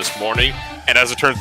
this morning, and as it turns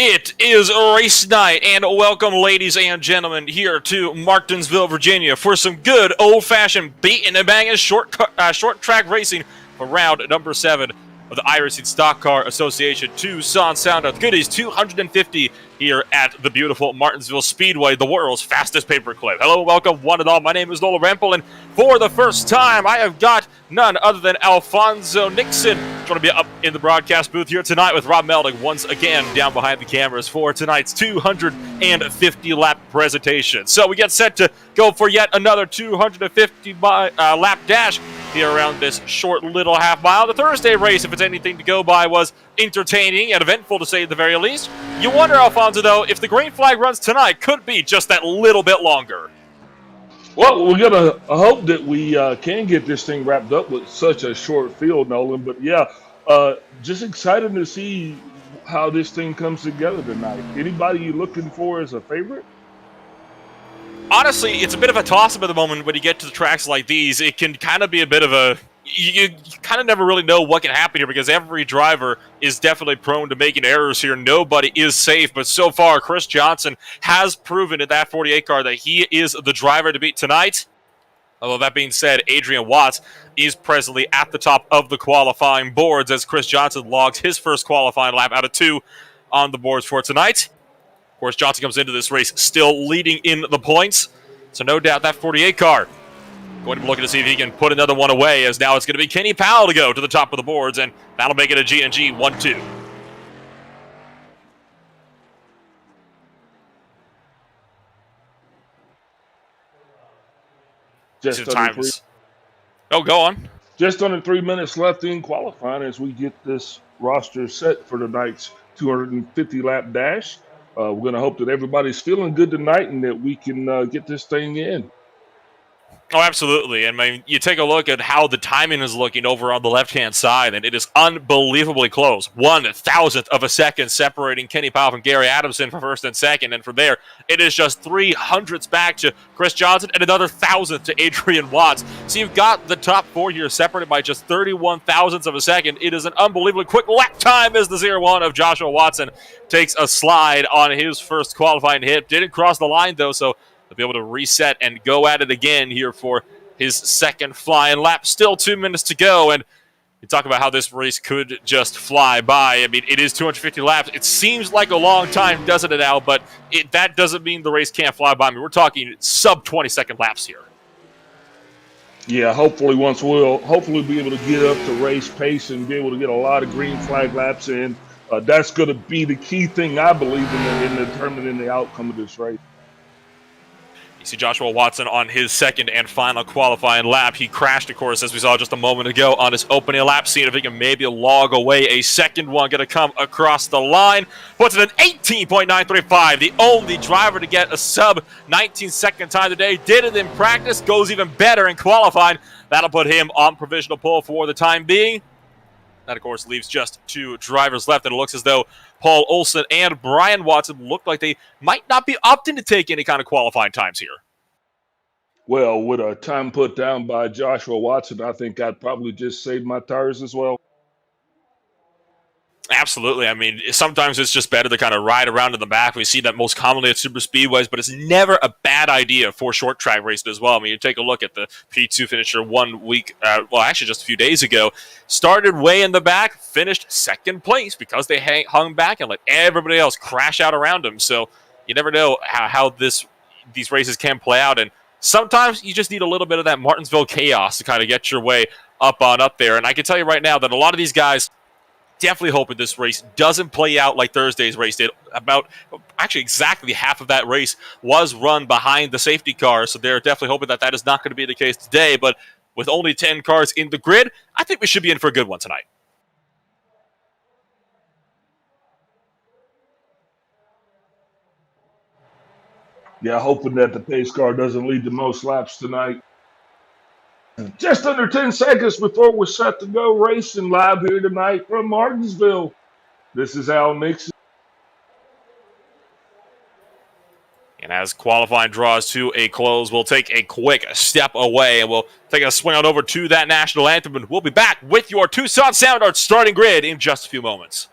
It is race night, and welcome, ladies and gentlemen, here to Martinsville, Virginia, for some good old-fashioned beating and banging short track racing for round number 7 of the iRacing Stock Car Association Tucson Sound of Goody's 250 here at the beautiful Martinsville Speedway, the world's fastest paperclip. Hello, welcome, one and all. My name is Nola Rempel, and for the first time, I have got none other than Alfonso Nixon. Going to be up in the broadcast booth here tonight with Rob Melding once again down behind the cameras for tonight's 250 lap presentation. So we get set to go for yet another 250 lap dash here around this short little half mile. The Thursday race, if it's anything to go by, was entertaining and eventful to say the very least. You wonder, Alfonso, though, if the green flag runs tonight could be just that little bit longer. Well, we're going to hope that we can get this thing wrapped up with such a short field, Nolan. But, yeah, just excited to see how this thing comes together tonight. Anybody you looking for as a favorite? Honestly, it's a bit of a toss-up at the moment when you get to the tracks like these. It can kind of be a bit of a... You kind of never really know what can happen here because every driver is definitely prone to making errors here. Nobody is safe, but so far, Chris Johnson has proven in that 48 car that he is the driver to beat tonight. Although that being said, Adrian Watts is presently at the top of the qualifying boards as Chris Johnson logs his first qualifying lap out of 2 on the boards for tonight. Of course, Johnson comes into this race still leading in the points, so no doubt that 48 car going to be looking to see if he can put another one away, as now it's going to be Kenny Powell to go to the top of the boards, and that'll make it a G&G 1-2. Oh, go on. Just under 3 minutes left in qualifying as we get this roster set for tonight's 250 lap dash. We're going to hope that everybody's feeling good tonight and that we can get this thing in. Oh, absolutely. I mean, you take a look at how the timing is looking over on the left-hand side, and it is unbelievably close. 1/1000th of a second separating Kenny Powell from Gary Adamson for first and second, and from there, it is just 300ths back to Chris Johnson and another 1,000th to Adrian Watts. So you've got the top 4 here separated by just 31,000ths of a second. It is an unbelievably quick lap time as the 0-1 of Joshua Watson takes a slide on his first qualifying hit. Didn't cross the line, though, so to be able to reset and go at it again here for his second flying lap. Still 2 minutes to go, and you talk about how this race could just fly by. I mean, it is 250 laps. It seems like a long time, doesn't it, Al? But that doesn't mean the race can't fly by. I mean, we're talking sub-20-second laps here. Yeah, hopefully we'll be able to get up to race pace and be able to get a lot of green flag laps in. That's going to be the key thing, I believe, in determining the outcome of this race. You see Joshua Watson on his second and final qualifying lap. He crashed, of course, as we saw just a moment ago on his opening lap, seeing if he can maybe log away a second one. Going to come across the line. Puts it in 18.935. The only driver to get a sub-19-second time today. Did it in practice. Goes even better in qualifying. That'll put him on provisional pole for the time being. That, of course, leaves just 2 drivers left, and it looks as though Paul Olson and Brian Watson look like they might not be opting to take any kind of qualifying times here. Well, with a time put down by Joshua Watson, I think I'd probably just save my tires as well. Absolutely. I mean, sometimes it's just better to kind of ride around in the back. We see that most commonly at super speedways, but it's never a bad idea for short track racing as well. I mean, you take a look at the P2 finisher 1 week, actually just a few days ago, started way in the back, finished second place because they hung back and let everybody else crash out around them. So you never know how these races can play out. And sometimes you just need a little bit of that Martinsville chaos to kind of get your way up there. And I can tell you right now that a lot of these guys definitely hoping this race doesn't play out like Thursday's race did. Actually exactly half of that race was run behind the safety car, so they're definitely hoping that is not going to be the case today. But with only 10 cars in the grid, I think we should be in for a good one tonight. Yeah, hoping that the pace car doesn't lead the most laps tonight. Just under 10 seconds before we're set to go racing live here tonight from Martinsville. This is Al Nixon. And as qualifying draws to a close, we'll take a quick step away and we'll take a swing on over to that national anthem. And we'll be back with your Tucson Sound Art starting grid in just a few moments.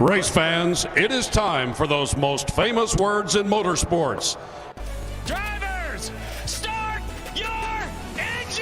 Race fans, it is time for those most famous words in motorsports. Drivers, start your engines!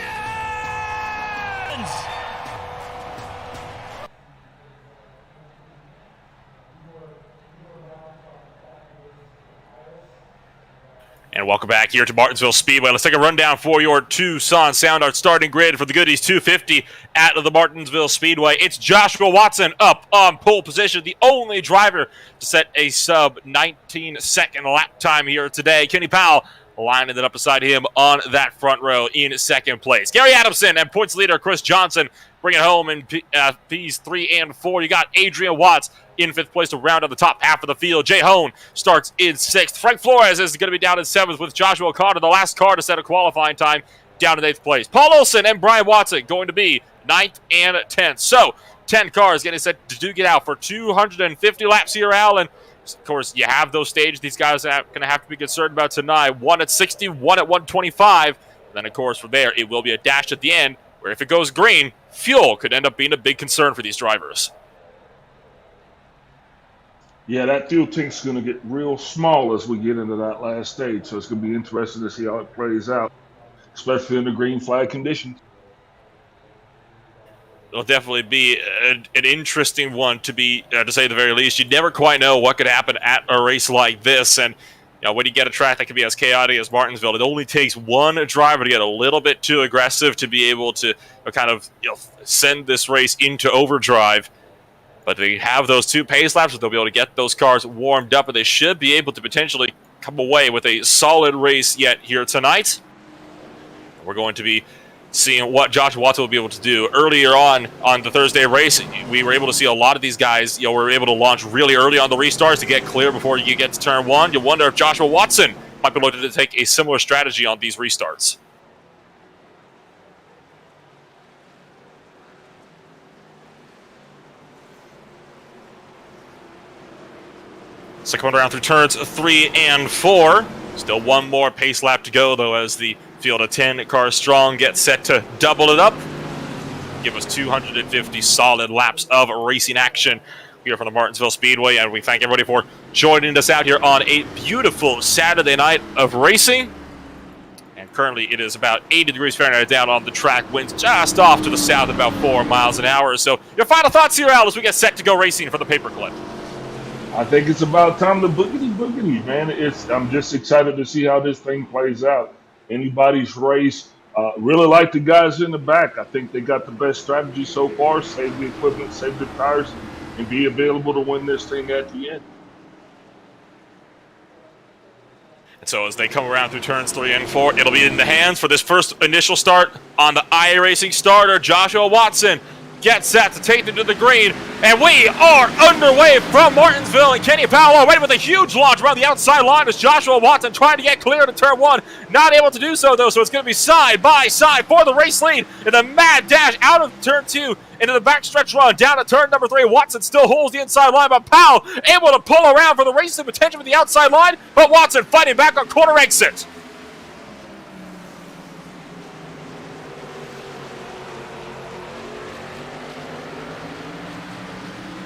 And welcome back here to Martinsville Speedway. Let's take a rundown for your Tucson Sound Art starting grid for the Goody's 250 at the Martinsville Speedway. It's Joshua Watson up on pole position, the only driver to set a sub 19-second lap time here today. Kenny Powell lining it up beside him on that front row in second place. Gary Adamson and points leader Chris Johnson bring it home in Ps 3 and 4. You got Adrian Watts in fifth place to round out the top half of the field. Jay Hone starts in sixth. Frank Flores is going to be down in seventh with Joshua Carter, the last car to set a qualifying time, down in eighth place. Paul Olson and Brian Watson going to be ninth and 10th. So 10 cars getting set to do get out for 250 laps here, Alan. Of course, you have those stages these guys are going to have to be concerned about tonight. One at 60, one at 125. Then, of course, from there, it will be a dash at the end, where if it goes green, fuel could end up being a big concern for these drivers. Yeah, that fuel tank's going to get real small as we get into that last stage, so it's going to be interesting to see how it plays out, especially in the green flag conditions. It'll definitely be an interesting one to be, to say the very least. You never quite know what could happen at a race like this, and when you get a track that can be as chaotic as Martinsville, it only takes one driver to get a little bit too aggressive to be able to kind of send this race into overdrive. But they have those two pace laps, they'll be able to get those cars warmed up, and they should be able to potentially come away with a solid race yet here tonight. We're going to be seeing what Joshua Watson will be able to do. Earlier on the Thursday race, we were able to see a lot of these guys, were able to launch really early on the restarts to get clear before you get to turn one. You wonder if Joshua Watson might be looking to take a similar strategy on these restarts. So coming around through turns 3 and 4. Still one more pace lap to go, though, as the field of 10 cars strong gets set to double it up. Give us 250 solid laps of racing action here from the Martinsville Speedway. And we thank everybody for joining us out here on a beautiful Saturday night of racing. And currently it is about 80 degrees Fahrenheit down on the track. Winds just off to the south at about 4 miles an hour. So your final thoughts here, Al, as we get set to go racing for the paperclip. I think it's about time to boogity, man. I'm just excited to see how this thing plays out. Anybody's race. Really like the guys in the back. I think they got the best strategy so far. Save the equipment, save the tires, and be available to win this thing at the end. And so as they come around through turns 3 and 4, it'll be in the hands for this first initial start on the iRacing starter. Joshua Watson gets set to take it to the green, and we are underway from Martinsville, and Kenny Powell already with a huge launch around the outside line as Joshua Watson trying to get clear to turn 1. Not able to do so, though, so it's going to be side by side for the race lead in the mad dash out of turn 2 into the backstretch run down to turn number 3. Watson still holds the inside line, but Powell able to pull around for the racing potential with the outside line, but Watson fighting back on corner exit.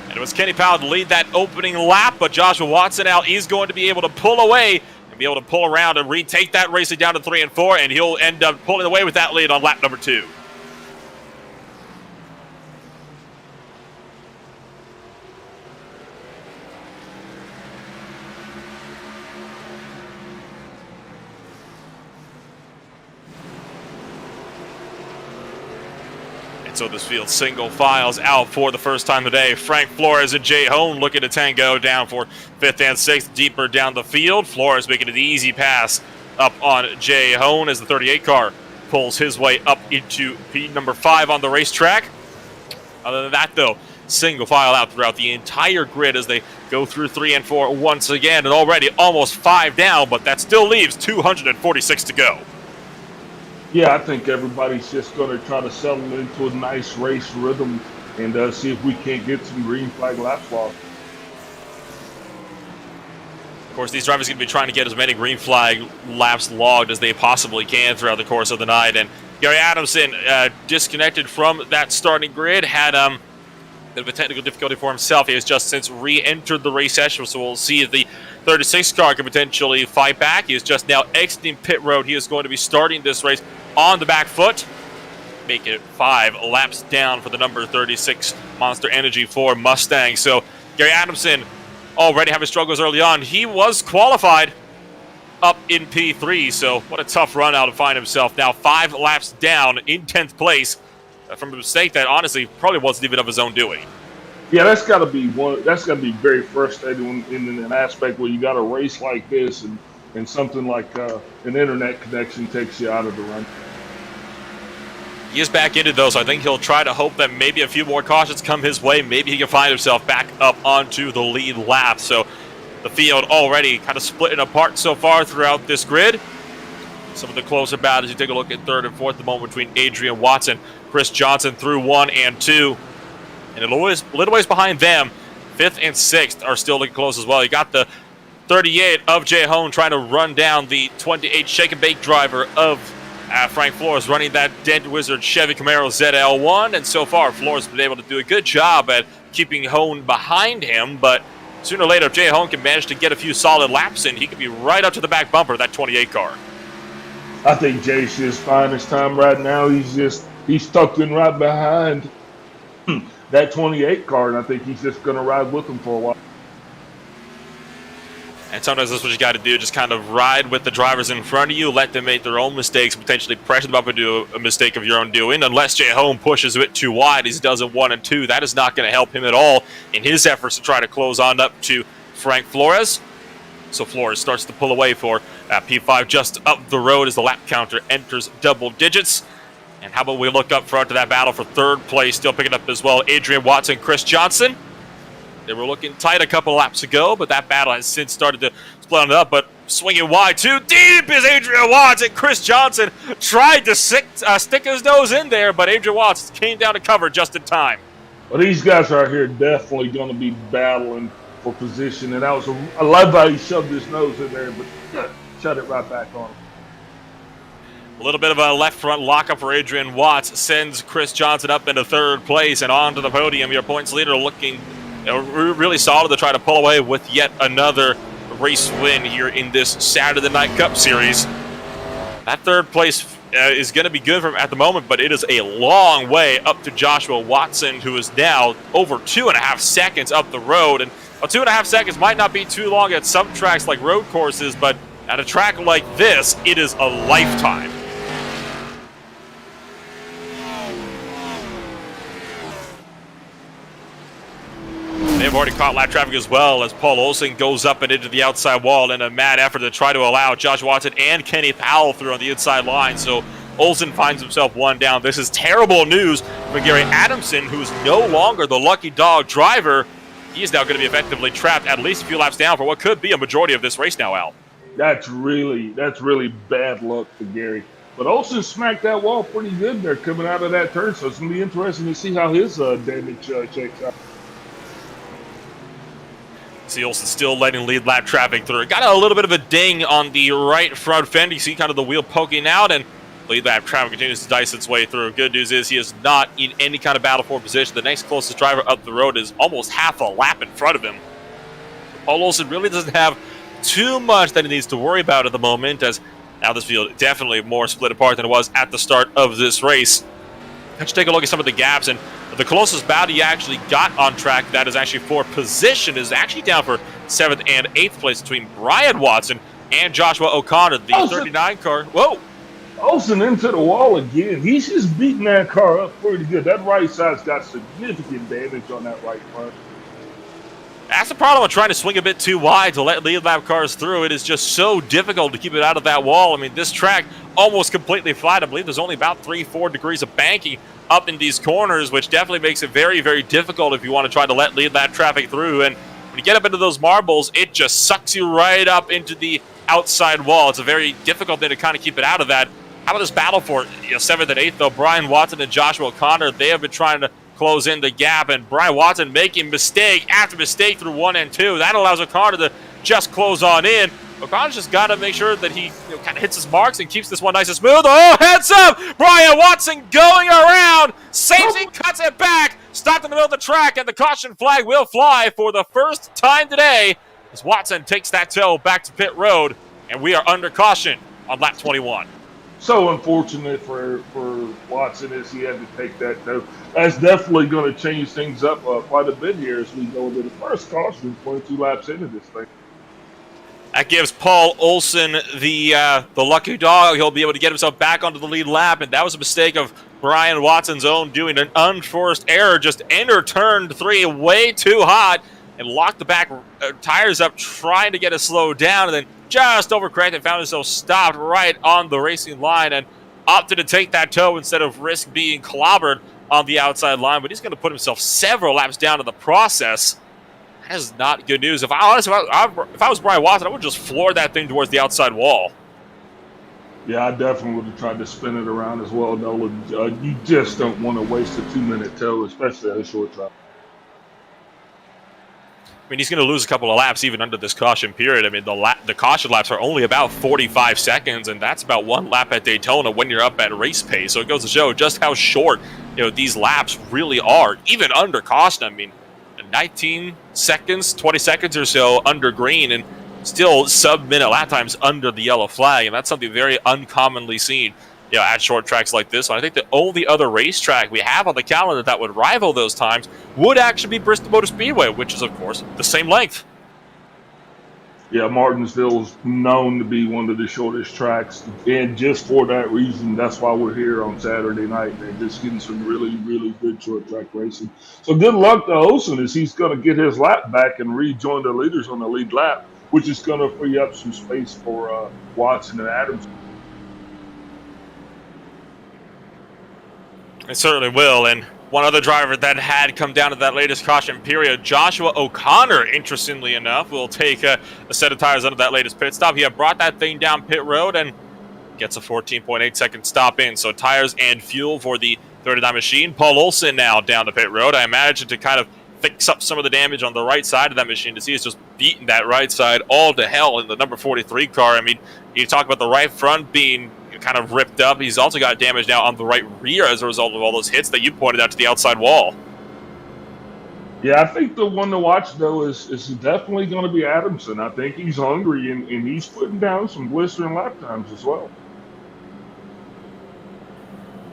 And it was Kenny Powell to lead that opening lap, but Joshua Watson now is going to be able to pull away and be able to pull around and retake that racing down to 3 and 4, and he'll end up pulling away with that lead on lap number 2. So this field single files out for the first time today. Frank Flores and Jay Hone looking to tango down for 5th and 6th, deeper down the field. Flores making an easy pass up on Jay Hone as the 38 car pulls his way up into P number 5 on the racetrack. Other than that, though, single file out throughout the entire grid as they go through 3 and 4 once again, and already almost 5 down, but that still leaves 246 to go. Yeah, I think everybody's just going to try to settle into a nice race rhythm and see if we can't get some green flag laps lost. Of course, these drivers are going to be trying to get as many green flag laps logged as they possibly can throughout the course of the night. And Gary Adamson disconnected from that starting grid, had bit of a technical difficulty for himself. He has just since re-entered the race session, so we'll see if the 36 car can potentially fight back. He is just now exiting pit road. He is going to be starting this race on the back foot. Make it 5 laps down for the number 36 Monster Energy Ford Mustang. So Gary Adamson already having struggles early on. He was qualified up in P3, so what a tough run out to find himself now 5 laps down in 10th place from a mistake that honestly probably wasn't even of his own doing. Yeah, that's got to be one. That's got to be very frustrating in an aspect where you got a race like this and something like an internet connection takes you out of the run. He is back into though, so I think he'll try to hope that maybe a few more cautions come his way. Maybe he can find himself back up onto the lead lap. So the field already kind of splitting apart so far throughout this grid. Some of the closer battles, you take a look at 3rd and 4th at the moment between Adrian Watson, Chris Johnson through 1 and 2. And a little ways behind them, 5th and 6th are still looking close as well. You got the 38 of Jay Hone trying to run down the 28 shake and bake driver of Frank Flores, running that Dead Wizard Chevy Camaro ZL1. And so far, Flores has been able to do a good job at keeping Hone behind him. But sooner or later, if Jay Hone can manage to get a few solid laps in, he could be right up to the back bumper of that 28 car. I think Jay's just fine his time right now. He's tucked in right behind that 28 car, and I think he's just going to ride with him for a while. And sometimes that's what you got to do, just kind of ride with the drivers in front of you, let them make their own mistakes, potentially pressure them up into a mistake of your own doing. Unless Jay Hone pushes a bit too wide, as he does in 1 and 2, that is not going to help him at all in his efforts to try to close on up to Frank Flores. So Flores starts to pull away for P5 just up the road as the lap counter enters double digits. And how about we look up front to that battle for 3rd place, still picking up as well, Adrian Watson, Chris Johnson. They were looking tight a couple laps ago, but that battle has since started to split up. But swinging wide too deep is Adrian Watson. Chris Johnson tried to stick his nose in there, but Adrian Watson came down to cover just in time. Well, these guys right here definitely going to be battling for position, and I love how he shoved his nose in there, but shut it right back on him. A little bit of a left front lockup for Adrian Watts sends Chris Johnson up into 3rd place and onto the podium. Your points leader looking really solid to try to pull away with yet another race win here in this Saturday Night Cup Series. That 3rd place is going to be good for him at the moment, but it is a long way up to Joshua Watson, who is now over 2.5 seconds up the road. And 2.5 seconds might not be too long at some tracks like road courses, but at a track like this, it is a lifetime. They've already caught lap traffic as well as Paul Olsen goes up and into the outside wall in a mad effort to try to allow Josh Watson and Kenny Powell through on the inside line. So Olsen finds himself 1 down. This is terrible news for Gary Adamson, who is no longer the lucky dog driver. He is now going to be effectively trapped at least a few laps down for what could be a majority of this race now, Al. That's really bad luck for Gary. But Olsen smacked that wall pretty good there coming out of that turn, so it's going to be interesting to see how his damage shakes out. See Olsen still letting lead lap traffic through. Got a little bit of a ding on the right front fender. You see kind of the wheel poking out, and lead lap traffic continues to dice its way through. Good news is he is not in any kind of battle for position. The next closest driver up the road is almost half a lap in front of him. Paul Olsen really doesn't have too much that he needs to worry about at the moment, as now this field definitely more split apart than it was at the start of this race. Let's take a look at some of the gaps, and the closest battle you actually got on track that is actually for position is actually down for 7th and 8th place between Brian Watson and Joshua O'Connor, the 39 car. Whoa! Olsen into the wall again. He's just beating that car up pretty good. That right side's got significant damage on that right front. That's the problem with trying to swing a bit too wide to let lead lap cars through. It is just so difficult to keep it out of that wall. I mean, this track almost completely flat. I believe there's only about 3-4 degrees of banking up in these corners, which definitely makes it very, very difficult if you want to try to let lead lap traffic through. And when you get up into those marbles, it just sucks you right up into the outside wall. It's a very difficult thing to kind of keep it out of that. How about this battle for 7th and 8th, though? Brian Watson and Joshua O'Connor, they have been trying to close in the gap, and Brian Watson making mistake after mistake through 1 and 2. That allows O'Connor to just close on in. O'Connor's just got to make sure that he kind of hits his marks and keeps this one nice and smooth. Oh, heads up! Brian Watson going around, saves and cuts it back. stopped in the middle of the track, and the caution flag will fly for the first time today as Watson takes that tow back to pit road, and we are under caution on lap 21. So unfortunate for Watson as he had to take that tow. That's definitely going to change things up quite a bit here as we go into the first caution, 22 laps into this thing. That gives Paul Olson the lucky dog. He'll be able to get himself back onto the lead lap, and that was a mistake of Brian Watson's own doing, an unforced error. Just entered turn 3 way too hot and locked the back tires up, trying to get it slowed down, and then just overcorrected, found himself stopped right on the racing line and opted to take that tow instead of risk being clobbered on the outside line. But he's going to put himself several laps down in the process. That is not good news. If I was Brian Watson, I would just floor that thing towards the outside wall. Yeah, I definitely would have tried to spin it around as well, Nolan. You just don't want to waste a 2-minute tow, especially at a short track. I mean, he's going to lose a couple of laps even under this caution period. I mean, the caution laps are only about 45 seconds, and that's about 1 lap at Daytona when you're up at race pace. So it goes to show just how short, these laps really are, even under caution. I mean, 19 seconds, 20 seconds or so under green, and still sub-minute lap times under the yellow flag, and that's something very uncommonly seen, at short tracks like this one. I think the only other racetrack we have on the calendar that would rival those times would actually be Bristol Motor Speedway, which is, of course, the same length. Yeah, Martinsville's known to be one of the shortest tracks, and just for that reason, that's why we're here on Saturday night, and just getting some really, really good short track racing. So good luck to Olsen as he's going to get his lap back and rejoin the leaders on the lead lap, which is going to free up some space for Watson and Adams. It certainly will, and one other driver that had come down to that latest caution period, Joshua O'Connor, interestingly enough, will take a set of tires under that latest pit stop. He had brought that thing down pit road and gets a 14.8 second stop in. So tires and fuel for the 39 machine. Paul Olson now down the pit road, I imagine, to kind of fix up some of the damage on the right side of that machine. To see it's just beating that right side all to hell in the number 43 car. I mean, you talk about the right front being kind of ripped up. He's also got damage now on the right rear as a result of all those hits that you pointed out to the outside wall. Yeah, I think the one to watch, though, is definitely going to be Adamson. I think he's hungry, and he's putting down some blistering lap times as well.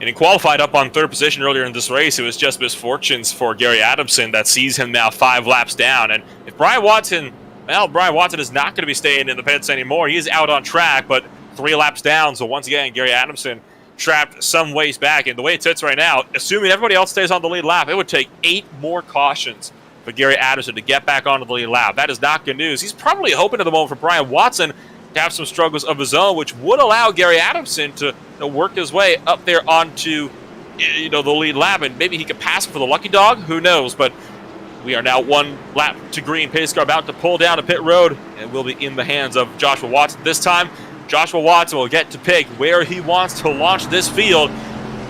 And he qualified up on 3rd position earlier in this race. It was just misfortunes for Gary Adamson that sees him now 5 laps down. And if Brian Watson is not going to be staying in the pits anymore. He is out on track, but 3 laps down. So once again, Gary Adamson trapped some ways back. And the way it sits right now, assuming everybody else stays on the lead lap, it would take 8 more cautions for Gary Adamson to get back onto the lead lap. That is not good news. He's probably hoping at the moment for Brian Watson to have some struggles of his own, which would allow Gary Adamson to work his way up there onto the lead lap, and maybe he could pass for the lucky dog. Who knows? But we are now 1 lap to green. Pace car about to pull down a pit road, and will be in the hands of Joshua Watson this time. Joshua Watson will get to pick where he wants to launch this field.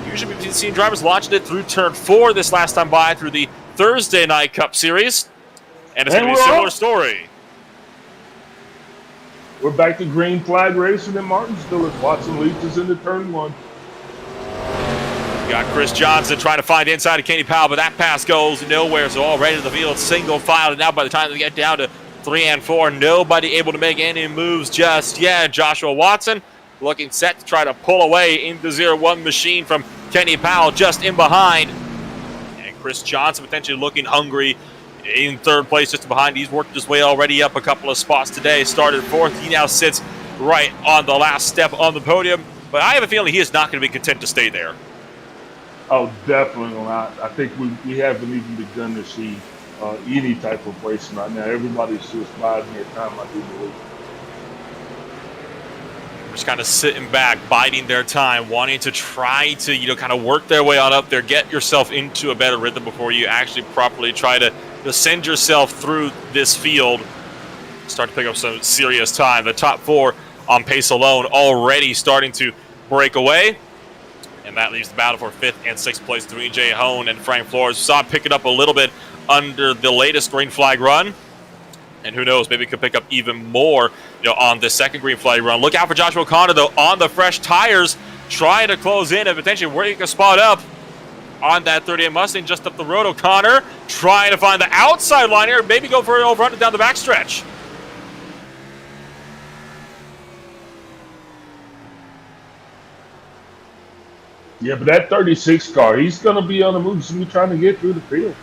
Usually we've seen drivers launching it through turn 4 this last time by through the Thursday Night Cup Series. And it's going to be a similar story. We're back to green flag racing in Martinsville as Watson leads us into turn 1. We got Chris Johnson trying to find inside of Kenny Powell, but that pass goes nowhere. So already in the field, single file. And now by the time they get down to 3 and 4, nobody able to make any moves just yet. Joshua Watson looking set to try to pull away into 0-1 machine from Kenny Powell just in behind. And Chris Johnson potentially looking hungry in 3rd place just behind. He's worked his way already up a couple of spots today. Started 4th. He now sits right on the last step on the podium. But I have a feeling he is not going to be content to stay there. Oh, definitely not. I think we haven't even begun to see any type of racing right now. Everybody's just biding their time, I do believe. Just kind of sitting back, biding their time, wanting to try to, kind of work their way on up there, get yourself into a better rhythm before you actually properly try to send yourself through this field. Start to pick up some serious time. The top 4 on pace alone already starting to break away. And that leaves the battle for 5th and 6th place between Jay Hone and Frank Flores. Saw him pick it up a little bit under the latest green flag run. And who knows, maybe could pick up even more on the second green flag run. Look out for Joshua O'Connor, though, on the fresh tires, trying to close in and potentially working a spot up. on that 38 Mustang just up the road. O'Connor trying to find the outside line here, maybe go for an over-under down the backstretch. Yeah, but that 36 car, he's going to be on the move. He's going to be trying to get through the field.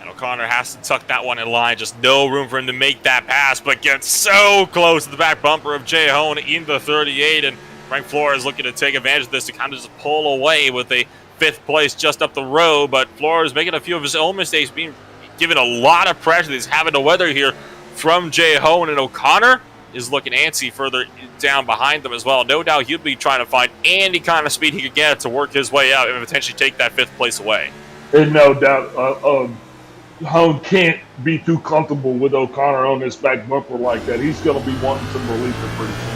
And O'Connor has to tuck that one in line. Just no room for him to make that pass, but gets so close to the back bumper of Jay Hone in the 38. And Frank Flores looking to take advantage of this to kind of just pull away with a 5th place just up the road. But Flores making a few of his own mistakes, being given a lot of pressure that he's having to weather here from Jay Hone. And O'Connor is looking antsy further down behind them as well. No doubt he'll be trying to find any kind of speed he could get to work his way out and potentially take that 5th place away. And no doubt, Hone can't be too comfortable with O'Connor on this back bumper like that. He's going to be wanting some relief pretty soon.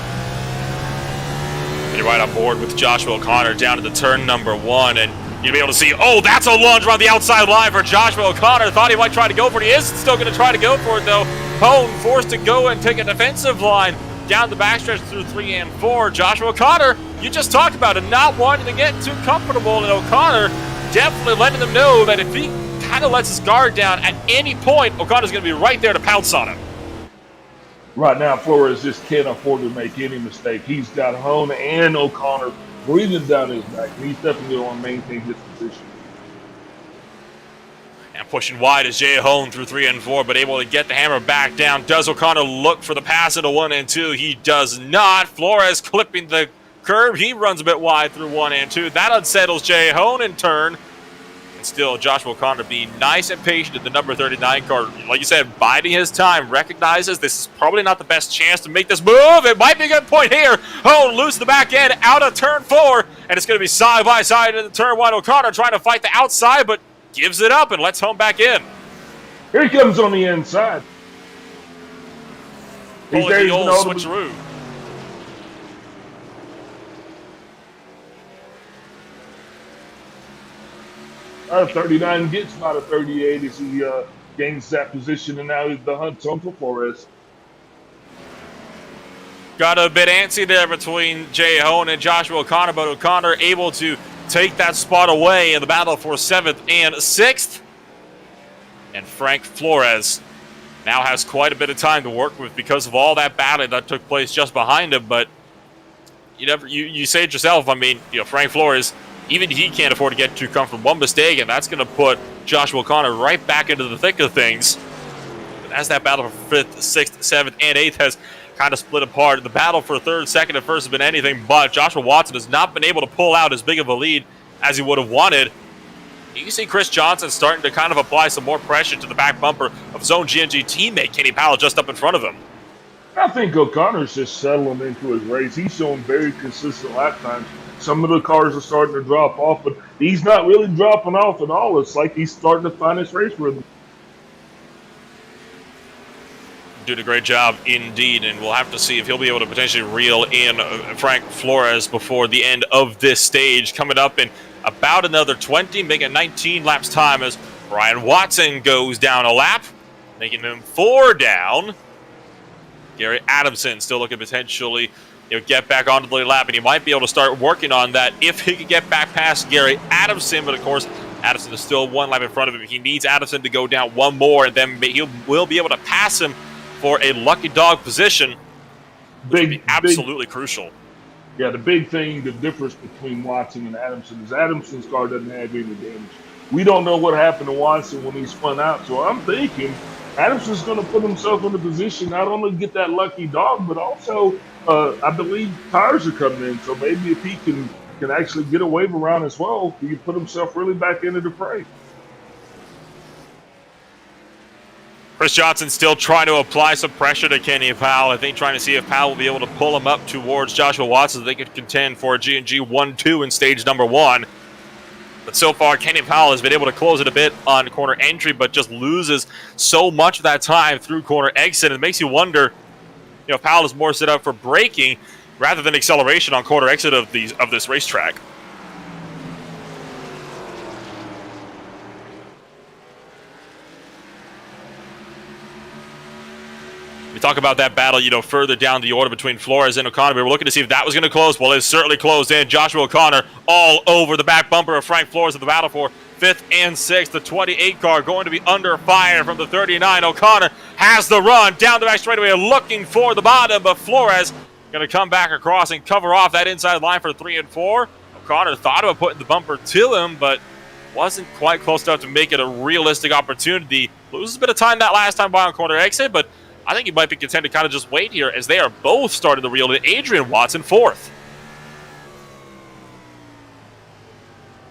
You're right on board with Joshua O'Connor down to the turn number 1, and you'll be able to see, oh, that's a lunge around the outside line for Joshua O'Connor. Thought he might try to go for it. He is still going to try to go for it, though. Hone forced to go and take a defensive line down the backstretch through 3 and 4. Joshua O'Connor, you just talked about it, not wanting to get too comfortable, and O'Connor definitely letting them know that if he kind of lets his guard down at any point, O'Connor's going to be right there to pounce on him. Right now, Flores just can't afford to make any mistake. He's got Hone and O'Connor breathing down his back, and he's definitely going to maintain his position. And pushing wide is Jay Hone through 3 and 4, but able to get the hammer back down. Does O'Connor look for the pass into 1 and 2? He does not. Flores clipping the curb. He runs a bit wide through 1 and 2. That unsettles Jay Hone in turn. And still, Joshua O'Connor being nice and patient at the number 39 car. Like you said, biding his time, recognizes this is probably not the best chance to make this move. It might be a good point here. Hone loses the back end out of turn 4, and it's going to be side by side into turn 1. O'Connor trying to fight the outside, but gives it up and lets Hone back in. Here he comes on the inside. Pulling the old switcheroo. 39 gets about a 38 as he gains that position, and now the hunt's on for Flores. Got a bit antsy there between Jay Hone and Joshua O'Connor, but O'Connor able to take that spot away in the battle for 7th and 6th. And Frank Flores now has quite a bit of time to work with because of all that battle that took place just behind him. But you say it yourself. I mean, Frank Flores, even he can't afford to get too comfortable. One mistake, and that's going to put Joshua O'Connor right back into the thick of things. But as that battle for 5th, 6th, 7th, and 8th has kind of split apart, the battle for 3rd, 2nd, and 1st has been anything but. Joshua Watson has not been able to pull out as big of a lead as he would have wanted. You can see Chris Johnson starting to kind of apply some more pressure to the back bumper of his own GNG teammate, Kenny Powell, just up in front of him. I think O'Connor's just settling into his race. He's showing very consistent lap times. Some of the cars are starting to drop off, but he's not really dropping off at all. It's like he's starting to find his race rhythm. Doing a great job indeed, and we'll have to see if he'll be able to potentially reel in Frank Flores before the end of this stage. Coming up in about another 20, making 19 laps time as Brian Watson goes down a lap, making him 4 down. Gary Adamson still looking potentially get back onto the lap, and he might be able to start working on that if he could get back past Gary Adamson. But of course, Adamson is still 1 lap in front of him. He needs Adamson to go down 1 more, and then he will be able to pass him for a lucky dog position, which would be absolutely crucial. Yeah, the big thing, the difference between Watson and Adamson is Adamson's car doesn't have any damage. We don't know what happened to Watson when he spun out, so I'm thinking Adamson's going to put himself in a position not only to get that lucky dog, but also I believe tires are coming in, so maybe if he can actually get a wave around as well, he can put himself really back into the fray. Chris Johnson still trying to apply some pressure to Kenny Powell. I think trying to see if Powell will be able to pull him up towards Joshua Watson so they could contend for a G&G 1-2 in stage number 1. But so far, Kenny Powell has been able to close it a bit on corner entry, but just loses so much of that time through corner exit. It makes you wonder, if Powell is more set up for braking rather than acceleration on corner exit of this racetrack. We talk about that battle, further down the order between Flores and O'Connor. We were looking to see if that was going to close. Well, it certainly closed in. Joshua O'Connor all over the back bumper of Frank Flores in the battle for 5th and 6th. The 28 car going to be under fire from the 39. O'Connor has the run down the back straightaway looking for the bottom, but Flores going to come back across and cover off that inside line for 3 and 4. O'Connor thought about putting the bumper to him, but wasn't quite close enough to make it a realistic opportunity. Loses a bit of time that last time by on corner exit, but I think he might be content to kind of just wait here as they are both starting to reel in. Adrian Watson 4th.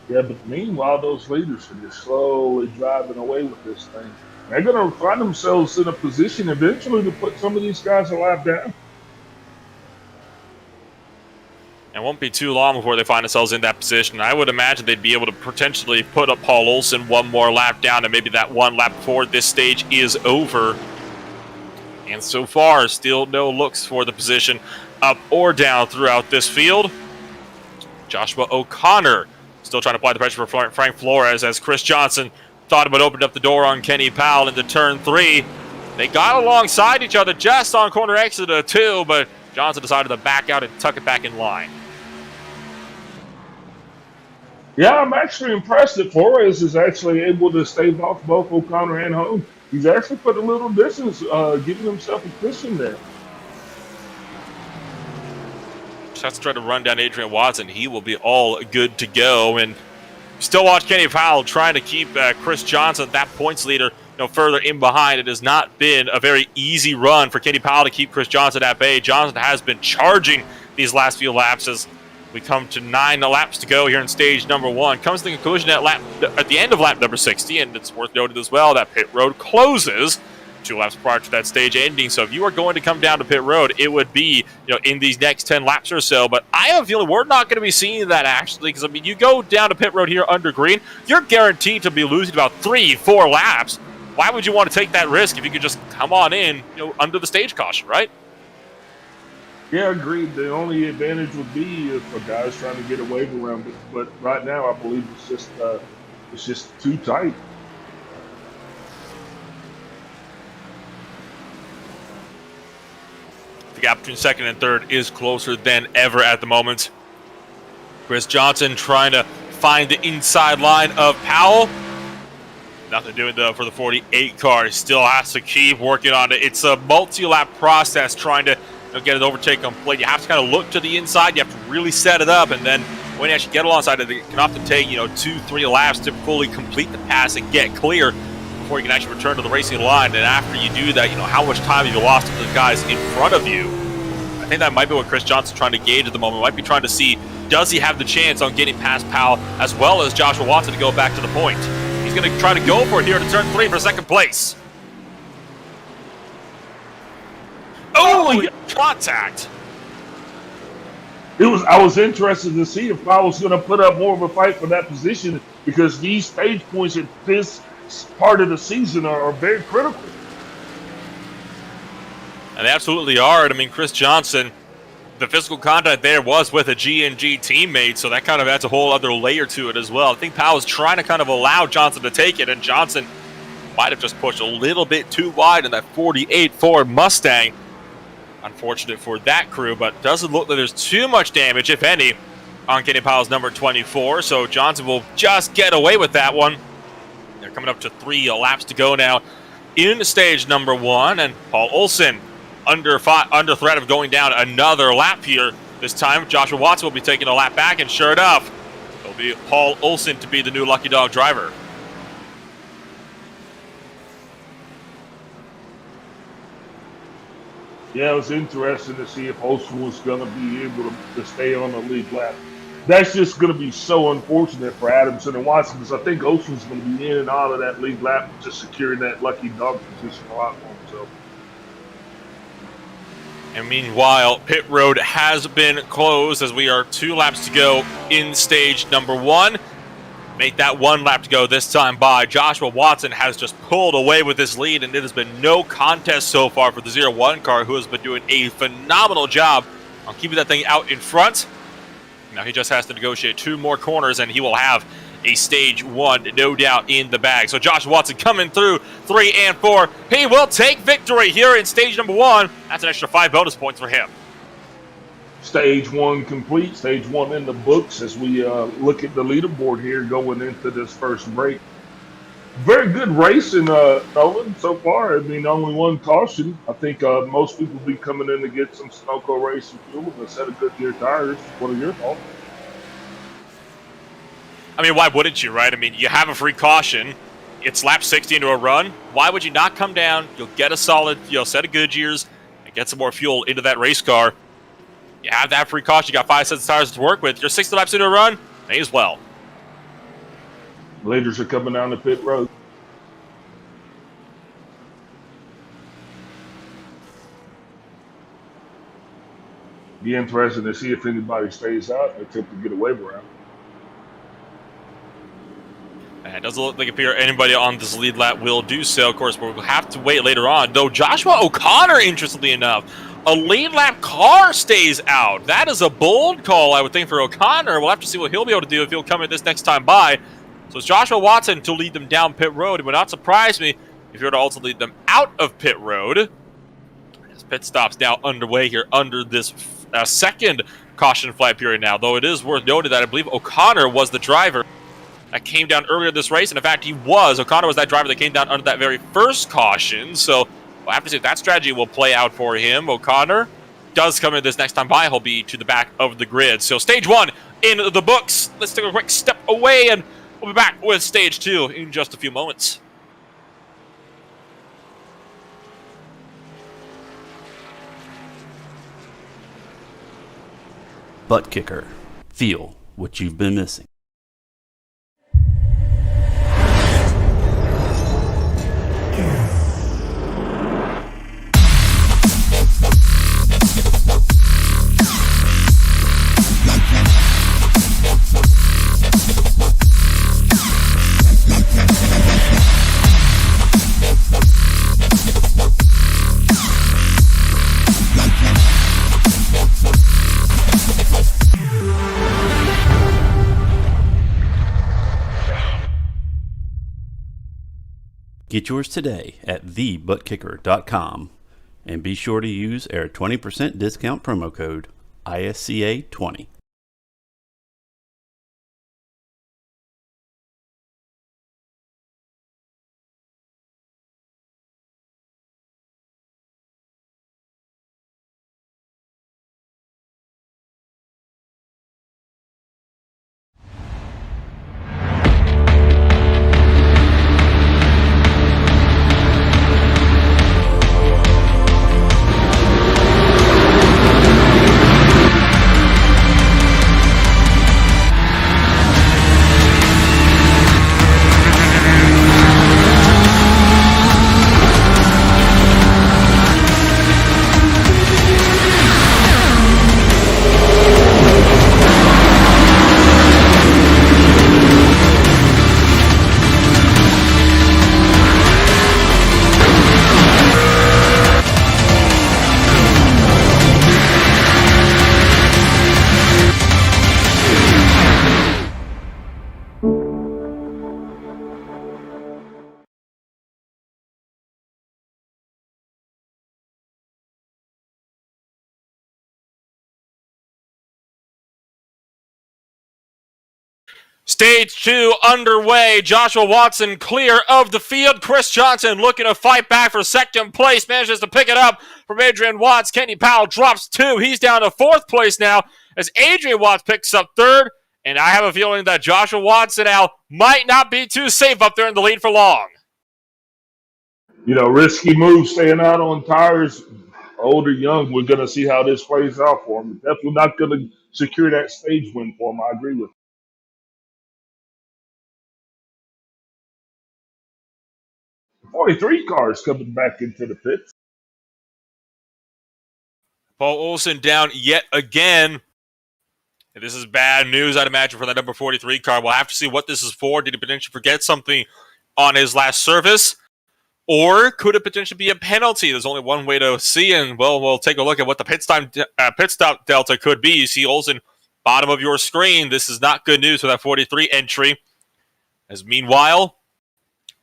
Yeah, but meanwhile, those leaders are just slowly driving away with this thing. They're going to find themselves in a position eventually to put some of these guys a lap down. It won't be too long before they find themselves in that position. I would imagine they'd be able to potentially put up Paul Olson one more lap down, and maybe that one lap before this stage is over. And so far, still no looks for the position up or down throughout this field. Joshua O'Connor still trying to apply the pressure for Frank Flores as Chris Johnson thought about opening up the door on Kenny Powell into turn 3. They got alongside each other just on corner exit 2, but Johnson decided to back out and tuck it back in line. Yeah, I'm actually impressed that Flores is actually able to stave off both O'Connor and Home. He's actually put a little distance, giving himself a cushion there. Just has to try to run down Adrian Watson. He will be all good to go. And still watch Kenny Powell trying to keep Chris Johnson, that points leader, further in behind. It has not been a very easy run for Kenny Powell to keep Chris Johnson at bay. Johnson has been charging these last few laps as we come to 9 laps to go here in stage number 1. Comes to the conclusion at the end of lap number 60, and it's worth noting as well that pit road closes 2 laps prior to that stage ending. So if you are going to come down to pit road, it would be in these next 10 laps or so. But I have a feeling we're not going to be seeing that actually, because you go down to pit road here under green, you're guaranteed to be losing about 3-4 laps. Why would you want to take that risk if you could just come on in under the stage caution, right? Yeah, agreed. The only advantage would be if a guy's trying to get a wave around it. But right now, I believe it's just too tight. The gap between second and third is closer than ever at the moment. Chris Johnson trying to find the inside line of Powell. Nothing doing though for the 48 car. He still has to keep working on it. It's a multi-lap process trying to get an overtake complete. You have to kind of look to the inside. You have to really set it up, and then when you actually get alongside it, it can often take 2-3 laps to fully complete the pass and get clear before you can actually return to the racing line. And after you do that, how much time have you lost to the guys in front of you? I think that might be what Chris Johnson's trying to gauge at the moment. Might be trying to see, does he have the chance on getting past Powell as well as Joshua Watson to go back to the point? He's going to try to go for it here to turn 3 for second place. Oh, contact. I was interested to see if I was going to put up more of a fight for that position, because these stage points at this part of the season are very critical. And they absolutely are. And I mean, Chris Johnson, the physical contact there was with a G&G teammate, so that kind of adds a whole other layer to it as well. I think Powell was trying to kind of allow Johnson to take it, and Johnson might have just pushed a little bit too wide in that 48 Ford Mustang. Unfortunate for that crew, but doesn't look like there's too much damage, if any, on Kenny Powell's number 24. So Johnson will just get away with that one. They're coming up to 3 laps to go now in stage number 1, and Paul Olson under threat of going down another lap here. This time, Joshua Watson will be taking a lap back, and sure enough, it'll be Paul Olson to be the new Lucky Dog driver. Yeah, it was interesting to see if Olson was going to be able to stay on the lead lap. That's just going to be so unfortunate for Adamson and Watson, because I think Olson's going to be in and out of that lead lap, just securing that lucky dog position a lot for himself. And meanwhile, pit road has been closed as we are 2 laps to go in stage number 1. Make that 1 lap to go this time by. Joshua Watson has just pulled away with this lead, and it has been no contest so far for the 0-1 car, who has been doing a phenomenal job on keeping that thing out in front. Now he just has to negotiate 2 more corners, and he will have a stage 1, no doubt, in the bag. So Josh Watson coming through 3 and 4. He will take victory here in stage number 1. That's an extra 5 bonus points for him. Stage 1 complete, stage 1 in the books as we look at the leaderboard here going into this first break. Very good racing, Nolan, so far. I mean, only one caution. I think most people will be coming in to get some Sunoco racing fuel and a set of Goodyear tires. What are your thoughts? I mean, why wouldn't you, right? I mean, you have a free caution. It's lap 60 into a run. Why would you not come down? You'll get a solid, set of Goodyears and get some more fuel into that race car. You have that free caution. You got 5 sets of tires to work with. You're 60 laps into a run. May as well. Leaders are coming down the pit road. Be interesting to see if anybody stays out and attempt to get a wave around. And it doesn't look like anybody on this lead lap will do so. Of course, we'll have to wait later on. Though Joshua O'Connor, interestingly enough, a lead lap car stays out. That is a bold call, I would think, for O'Connor. We'll have to see what he'll be able to do if he'll come in this next time by. So it's Joshua Watson to lead them down pit road. It would not surprise me if you were to also lead them out of pit road. His pit stop's now underway here under this second caution flag period now. Though it is worth noting that I believe O'Connor was the driver that came down earlier this race. And in fact, O'Connor was that driver that came down under that very first caution. So we'll have to see if that strategy will play out for him. O'Connor does come in this next time by. He'll be to the back of the grid. So stage 1 in the books. Let's take a quick step away and we'll be back with stage 2 in just a few moments. Butt Kicker. Feel what you've been missing. Get yours today at thebuttkicker.com and be sure to use our 20% discount promo code ISCA20. Stage 2 underway. Joshua Watson clear of the field. Chris Johnson looking to fight back for second place. Manages to pick it up from Adrian Watts. Kenny Powell drops 2. He's down to 4th place now as Adrian Watts picks up 3rd. And I have a feeling that Joshua Watson now might not be too safe up there in the lead for long. You know, risky move staying out on tires, old or young. We're going to see how this plays out for him. Definitely not going to secure that stage win for him. I agree with you. 43 cars coming back into the pits. Paul Olsen down yet again. And this is bad news, I'd imagine, for that number 43 car. We'll have to see what this is for. Did he potentially forget something on his last service? Or could it potentially be a penalty? There's only one way to see, and, well, we'll take a look at what the pit stop delta could be. You see Olsen, bottom of your screen. This is not good news for that 43 entry. As meanwhile,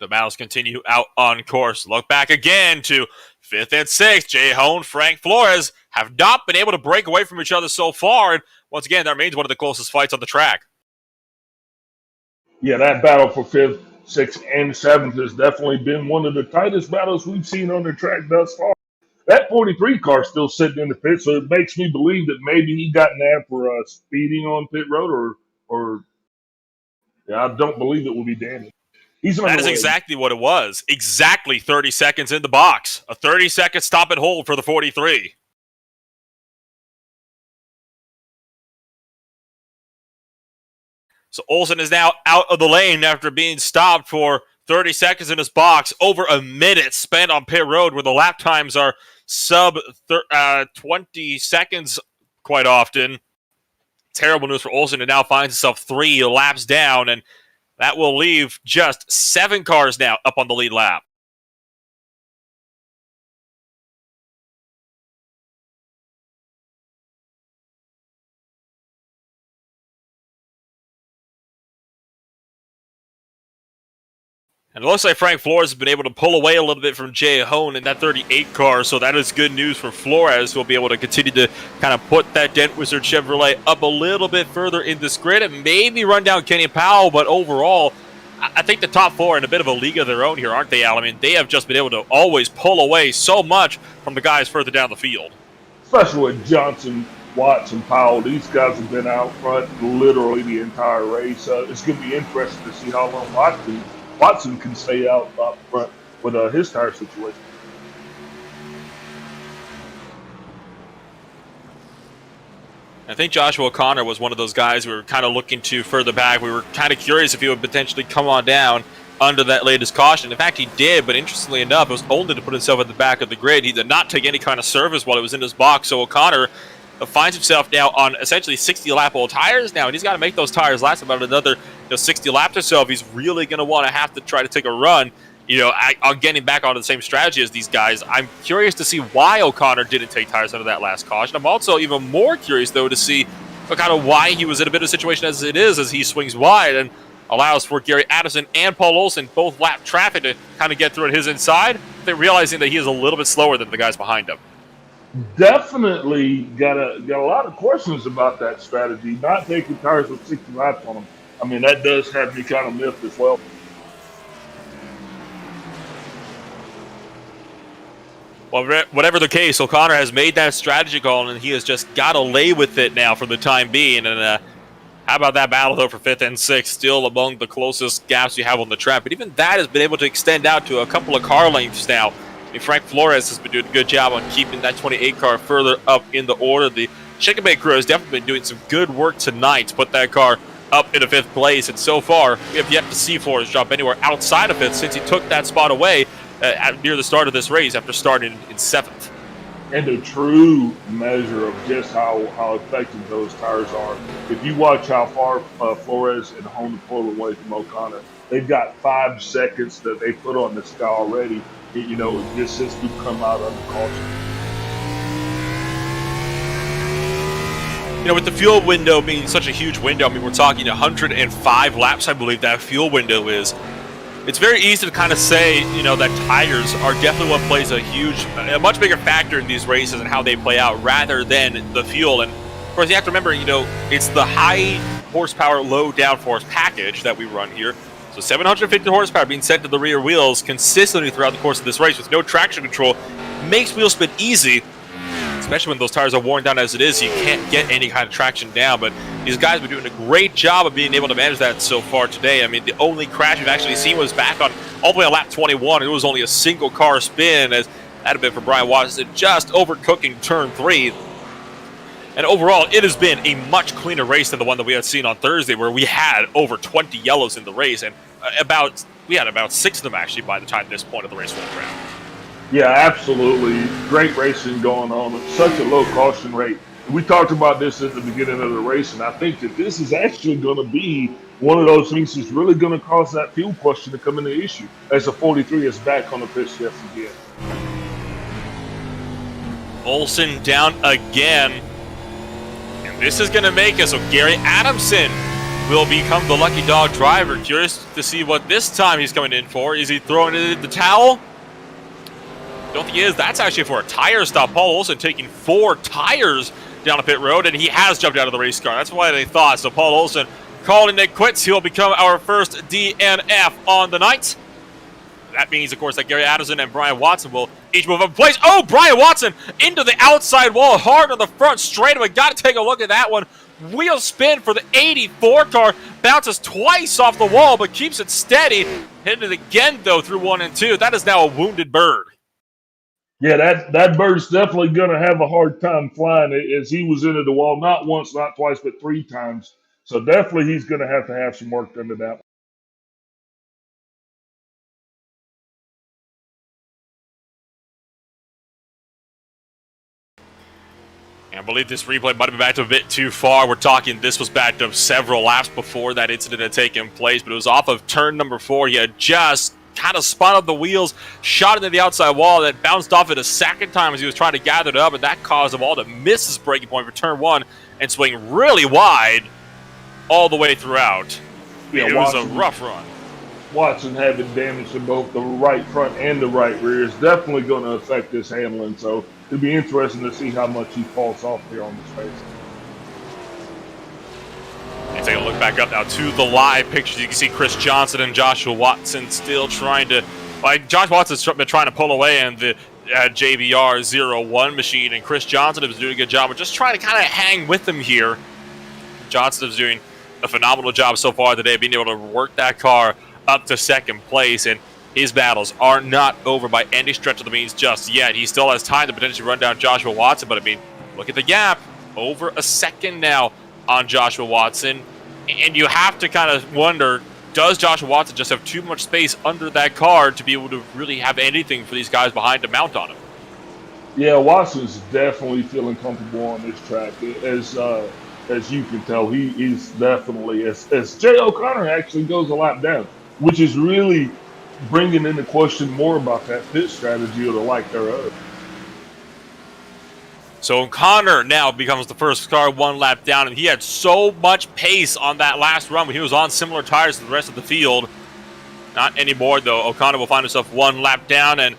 the battles continue out on course. Look back again to 5th and 6th. Jay Hone, Frank Flores have not been able to break away from each other so far. And once again, that remains one of the closest fights on the track. Yeah, that battle for 5th, 6th, and 7th has definitely been one of the tightest battles we've seen on the track thus far. That 43 car is still sitting in the pit, so it makes me believe that maybe he got nabbed for speeding on pit road, or yeah, I don't believe it will be damaged. He's on That the is way. exactly what it was. Exactly 30 seconds in the box. A 30-second stop and hold for the 43. So Olsen is now out of the lane after being stopped for 30 seconds in his box. Over a minute spent on pit road where the lap times are sub 20 seconds quite often. Terrible news for Olsen, who now finds himself 3 laps down, and that will leave just 7 cars now up on the lead lap. And it looks like Frank Flores has been able to pull away a little bit from Jay Hone in that 38 car, so that is good news for Flores, who will be able to continue to kind of put that Dent Wizard Chevrolet up a little bit further in this grid and maybe run down Kenny Powell, but overall, I think the top 4 are in a bit of a league of their own here, aren't they, Al? I mean, they have just been able to always pull away so much from the guys further down the field. Especially with Johnson, Watts, and Powell. These guys have been out front literally the entire race. It's going to be interesting to see how long Watson can stay out front with his tire situation. I think Joshua O'Connor was one of those guys we were kind of looking to further back. We were kind of curious if he would potentially come on down under that latest caution. In fact, he did, but interestingly enough, it was only to put himself at the back of the grid. He did not take any kind of service while he was in his box, so O'Connor finds himself now on essentially 60-lap-old tires now, and he's got to make those tires last about another 60 laps or so if he's really going to want to have to try to take a run, on getting back onto the same strategy as these guys. I'm curious to see why O'Connor didn't take tires under that last caution. I'm also even more curious, though, to see kind of why he was in a bit of a situation as it is as he swings wide and allows for Gary Addison and Paul Olsen both lap traffic to kind of get through at his inside. They're realizing that he is a little bit slower than the guys behind him. Definitely got a lot of questions about that strategy, not taking tires with 60 laps on them. I mean, that does have me kind of miffed as well. Well, whatever the case, O'Connor has made that strategy call, and he has just got to lay with it now for the time being. And how about that battle, though, for 5th and 6th? Still among the closest gaps you have on the track. But even that has been able to extend out to a couple of car lengths now. I mean, Frank Flores has been doing a good job on keeping that 28 car further up in the order. The Chicken Bay crew has definitely been doing some good work tonight to put that car up into 5th place. And so far, we have yet to see Flores drop anywhere outside of 5th since he took that spot away near the start of this race after starting in 7th. And a true measure of just how effective those tires are. If you watch how far Flores and Honda pull away from O'Connor, they've got 5 seconds that they put on this guy already. Just since we've come out under caution. With the fuel window being such a huge window, I mean, we're talking 105 laps, I believe that fuel window is. It's very easy to kind of say, that tires are definitely what plays a much bigger factor in these races and how they play out rather than the fuel. And of course, you have to remember, it's the high horsepower, low downforce package that we run here. So 750 horsepower being sent to the rear wheels consistently throughout the course of this race with no traction control makes wheel spin easy, especially when those tires are worn down as it is. You can't get any kind of traction down, but these guys have been doing a great job of being able to manage that so far today. I mean, the only crash we've actually seen was back on all the way on lap 21. It was only a single car spin, as that had been for Brian Watson, just overcooking turn 3. And overall, it has been a much cleaner race than the one that we had seen on Thursday, where we had over 20 yellows in the race, and we had about 6 of them actually by the time this point of the race rolled around. Yeah, absolutely. Great racing going on. Such a low caution rate. We talked about this at the beginning of the race, and I think that this is actually going to be one of those things that's really going to cause that fuel question to come into issue as the 43 is back on the pit shift again. Olsen down again. And this is going to make it so Gary Adamson will become the lucky dog driver. Curious to see what this time he's coming in for. Is he throwing it in the towel? Don't think he is. That's actually for a tire stop. Paul Olson taking 4 tires down the pit road, and he has jumped out of the race car. That's why they thought. So Paul Olson calling it quits. He'll become our first DNF on the night. That means, of course, that Gary Adamson and Brian Watson will each move up in place. Oh, Brian Watson into the outside wall, hard on the front straightaway. Got to take a look at that one. Wheel spin for the 84 car. Bounces twice off the wall, but keeps it steady. Hit it again, though, through 1 and 2. That is now a wounded bird. Yeah, that bird's definitely going to have a hard time flying as he was into the wall, not once, not twice, but 3 times. So definitely he's going to have some work done to that. I believe this replay might have been backed up a bit too far. We're talking this was backed up several laps before that incident had taken place, but it was off of turn number 4. He had just kind of spun up the wheels, shot into the outside wall, that bounced off it a second time as he was trying to gather it up, and that caused him all to miss his braking point for turn 1 and swing really wide all the way throughout. Yeah, it was a rough run. Watson having damage to both the right front and the right rear is definitely going to affect his handling, so it'll be interesting to see how much he falls off here on this race. And take a look back up now to the live pictures. You can see Chris Johnson and Joshua Watson still trying to, like, Josh Watson's been trying to pull away in the JBR 01 machine, and Chris Johnson is doing a good job of just trying to kind of hang with him here. Johnson is doing a phenomenal job so far today, being able to work that car up to second place, and his battles are not over by any stretch of the means just yet. He still has time to potentially run down Joshua Watson, but I mean, look at the gap. Over a second now on Joshua Watson, and you have to kind of wonder, does Joshua Watson just have too much space under that car to be able to really have anything for these guys behind to mount on him? Yeah, Watson's definitely feeling comfortable on this track. As you can tell, he's definitely, as Jay O'Connor actually goes a lap down, which is really bringing into question more about that pit strategy or the like thereof. So O'Connor now becomes the first car 1 lap down, and he had so much pace on that last run when he was on similar tires to the rest of the field. Not anymore, though. O'Connor will find himself 1 lap down, and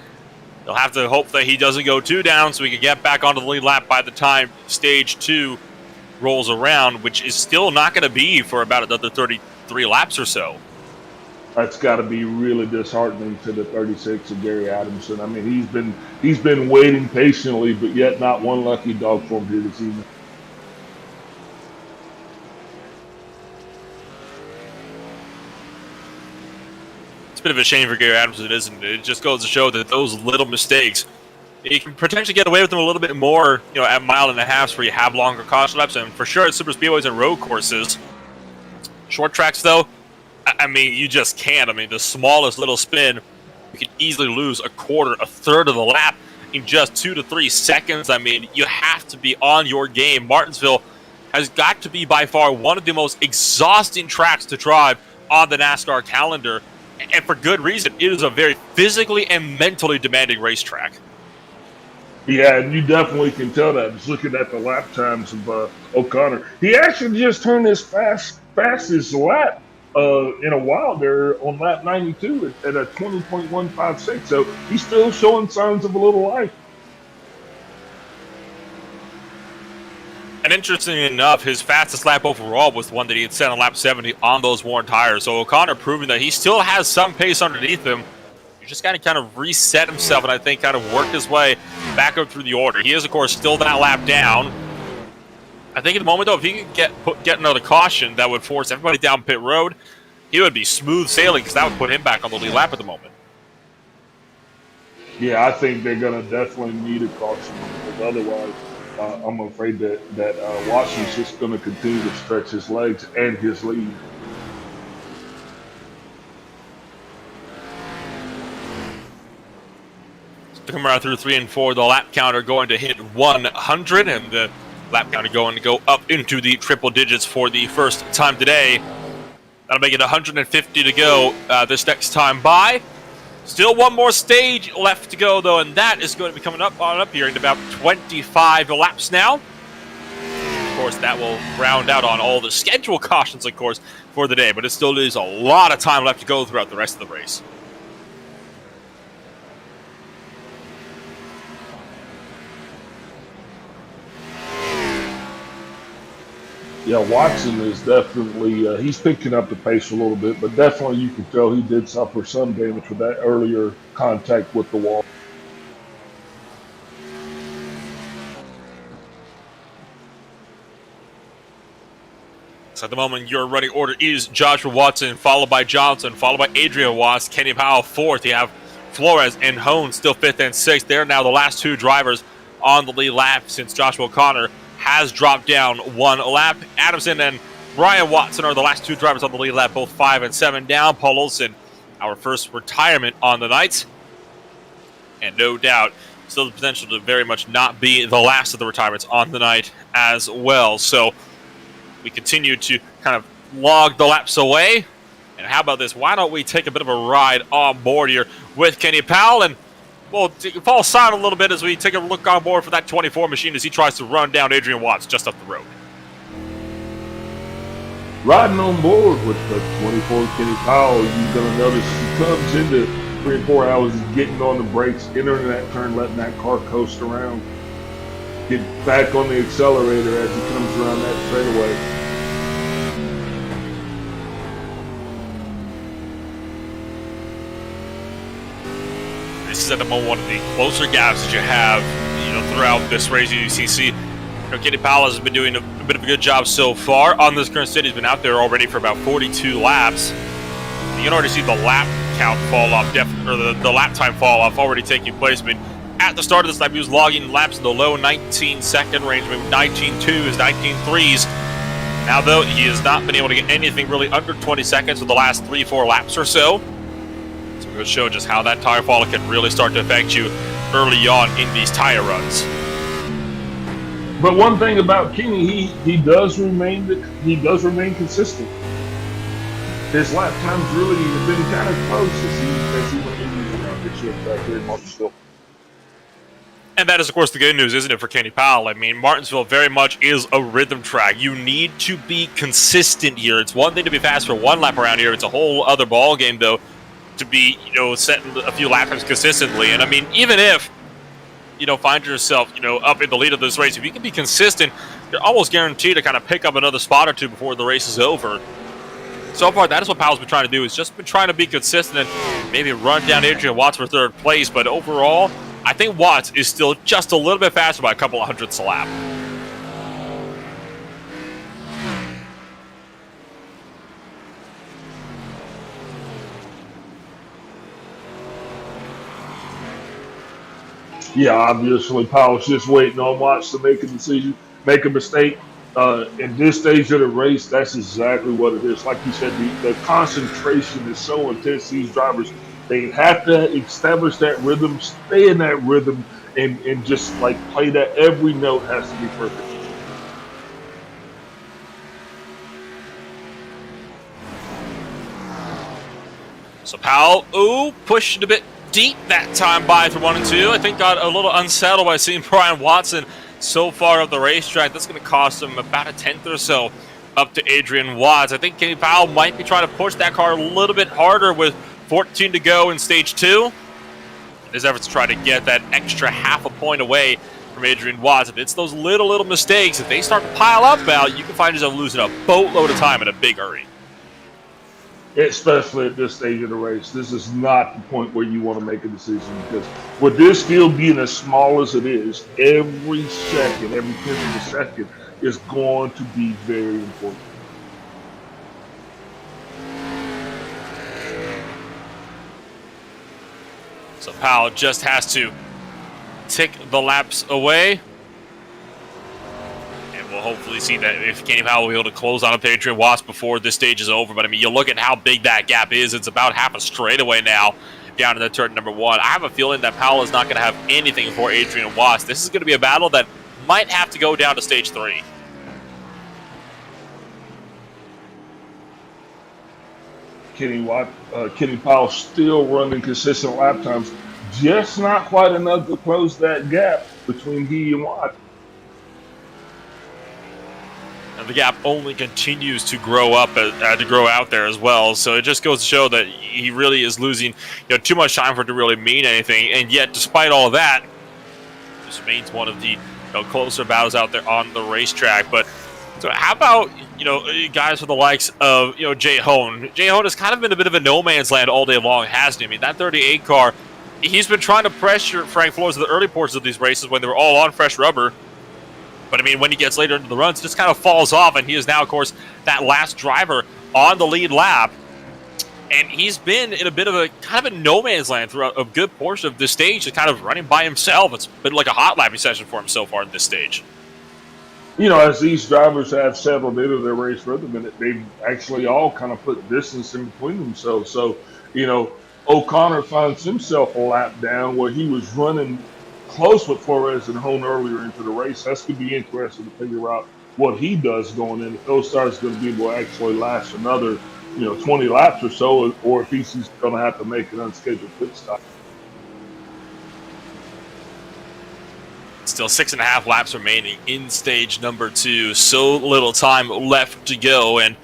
they'll have to hope that he doesn't go 2 down so he can get back onto the lead lap by the time stage 2 rolls around, which is still not going to be for about another 33 laps or so. That's got to be really disheartening to the 36 of Gary Adamson. I mean, he's been waiting patiently, but yet not one lucky dog for him here this evening. It's a bit of a shame for Gary Adamson, isn't it? It just goes to show that those little mistakes, you can potentially get away with them a little bit more, at 1.5 miles where you have longer caution laps, and for sure at super speedways and road courses. Short tracks, though, I mean, you just can't. I mean, the smallest little spin, you can easily lose a quarter, a third of the lap in just 2 to 3 seconds. I mean, you have to be on your game. Martinsville has got to be by far one of the most exhausting tracks to drive on the NASCAR calendar, and for good reason. It is a very physically and mentally demanding racetrack. Yeah, and you definitely can tell that just looking at the lap times of O'Connor. He actually just turned his fastest lap in a while there on lap 92 at a 20.156. So he's still showing signs of a little life. And interestingly enough, his fastest lap overall was the one that he had set on lap 70 on those worn tires. So O'Connor proving that he still has some pace underneath him. He just got to kind of reset himself and I think kind of work his way back up through the order. He is, of course, still that lap down. I think at the moment, though, if he could get another caution that would force everybody down pit road, he would be smooth sailing because that would put him back on the lead lap at the moment. Yeah, I think they're going to definitely need a caution because otherwise I'm afraid that Watson's just going to continue to stretch his legs and his lead. To come around through 3 and 4, the lap counter going to hit 100, and the lap counter going to go up into the triple digits for the first time today. That'll make it 150 to go this next time by. Still one more stage left to go, though, and that is going to be coming up here in about 25 laps now. Of course, that will round out on all the schedule cautions, of course, for the day. But it still leaves a lot of time left to go throughout the rest of the race. Yeah, Watson is definitely, he's picking up the pace a little bit, but definitely you can tell he did suffer some damage with that earlier contact with the wall. So at the moment, your running order is Joshua Watson, followed by Johnson, followed by Adrian Watts, Kenny Powell fourth. You have Flores and Hone still fifth and sixth. They're now the last two drivers on the lead lap since Joshua O'Connor has dropped down one lap. Adamson and Brian Watson are the last two drivers on the lead lap, both 5 and 7 down. Paul Olsen, our first retirement on the night. And no doubt, still the potential to very much not be the last of the retirements on the night as well. So we continue to kind of log the laps away. And how about this? Why don't we take a bit of a ride on board here with Kenny Powell, and we'll fall silent a little bit as we take a look on board for that 24 machine as he tries to run down Adrian Watts just up the road. Riding on board with the 24 Kenny Powell, you're going to notice he comes into 3 and 4 hours, getting on the brakes, entering that turn, letting that car coast around, get back on the accelerator as he comes around that straightaway. This is at the moment one of the closer gaps that you have, throughout this race at UCC. Kenny Powell has been doing a bit of a good job so far on this current state. He's been out there already for about 42 laps. You can already see the lap count fall off, the lap time fall off already taking place. I mean, at the start of this lap, he was logging laps in the low 19-second range, maybe 19.2s, 19.3s. Now, though, he has not been able to get anything really under 20 seconds for the last 3-4 laps or so. So we're going to show just how that tire fall can really start to affect you early on in these tire runs. But one thing about Kenny, he does remain consistent. His lap times really have been kind of close as he went around this year back here in Martinsville. And that is, of course, the good news, isn't it, for Kenny Powell? I mean, Martinsville very much is a rhythm track. You need to be consistent here. It's one thing to be fast for one lap around here. It's a whole other ball game, though, to be, setting a few lap times consistently. And, I mean, even if, find yourself, up in the lead of this race, if you can be consistent, you're almost guaranteed to kind of pick up another spot or two before the race is over. So far, that is what Powell's been trying to do, is just been trying to be consistent and maybe run down Adrian Watts for third place. But overall, I think Watts is still just a little bit faster by a couple of hundredths a lap. Yeah, obviously Powell's just waiting on Watts to make a decision, make a mistake. In this stage of the race, that's exactly what it is. Like you said, the concentration is so intense. These drivers, they have to establish that rhythm, stay in that rhythm, and just like play that. Every note has to be perfect. So Powell, pushed a bit deep that time by through 1 and 2. I think got a little unsettled by seeing Brian Watson so far up the racetrack. That's going to cost him about a tenth or so up to Adrian Watts. I think Kenny Powell might be trying to push that car a little bit harder with 14 to go in stage 2. His efforts to try to get that extra half a point away from Adrian Watts. If it's those little mistakes, if they start to pile up, you can find yourself losing a boatload of time in a big hurry. Especially at this stage of the race. This is not the point where you want to make a decision, because with this field being as small as it is, every second, every tenth of a second is going to be very important. So Powell just has to tick the laps away. And we'll hopefully see that if Kenny Powell will be able to close on up to Adrian Watts before this stage is over. But, I mean, you look at how big that gap is. It's about half a straightaway now down in the turn number 1. I have a feeling that Powell is not going to have anything for Adrian Watts. This is going to be a battle that might have to go down to stage 3. Kenny Powell still running consistent lap times, just not quite enough to close that gap between he and Watt. And the gap only continues to grow up, to grow out there as well. So it just goes to show that he really is losing, too much time for it to really mean anything. And yet, despite all of that, this remains one of the closer battles out there on the racetrack. But so how about guys with the likes of Jay Hone? Jay Hone has kind of been a bit of a no man's land all day long, hasn't he? I mean, that 38 car, he's been trying to pressure Frank Flores in the early portions of these races when they were all on fresh rubber. But, I mean, when he gets later into the runs, it just kind of falls off, and he is now, of course, that last driver on the lead lap. And he's been in a bit of a kind of a no man's land throughout a good portion of this stage, just kind of running by himself. It's been like a hot lapping session for him so far in this stage. As these drivers have settled into their race rhythm, and they've actually all kind of put distance in between themselves. So, O'Connor finds himself a lap down where he was running close with Flores and Hone earlier into the race. That's going to be interesting to figure out what he does going in. If those stars going to be able to actually last another, 20 laps or so, or if he's going to have to make an unscheduled pit stop. Still 6.5 laps remaining in stage number 2. So little time left to go. And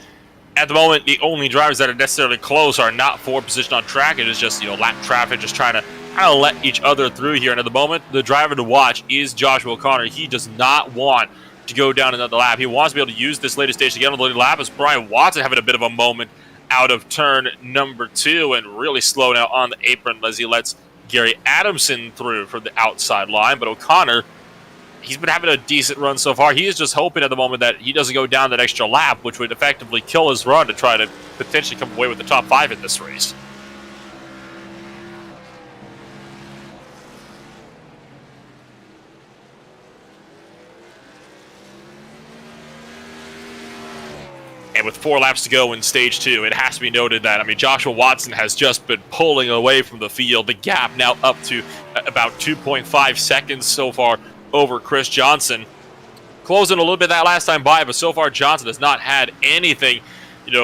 at the moment, the only drivers that are necessarily close are not for position on track. It is just, lap traffic, just trying to kind of let each other through here. And at the moment, the driver to watch is Joshua O'Connor. He does not want to go down another lap. He wants to be able to use this latest stage to get on the lead lap, as Brian Watson having a bit of a moment out of turn number 2 and really slow now on the apron as he lets Gary Adamson through from the outside line. But O'Connor, he's been having a decent run so far. He is just hoping at the moment that he doesn't go down that extra lap, which would effectively kill his run to try to potentially come away with the top 5 in this race. And with 4 laps to go in stage 2, it has to be noted that, Joshua Watson has just been pulling away from the field. The gap now up to about 2.5 seconds so far over Chris Johnson. Closing a little bit that last time by, but so far Johnson has not had anything,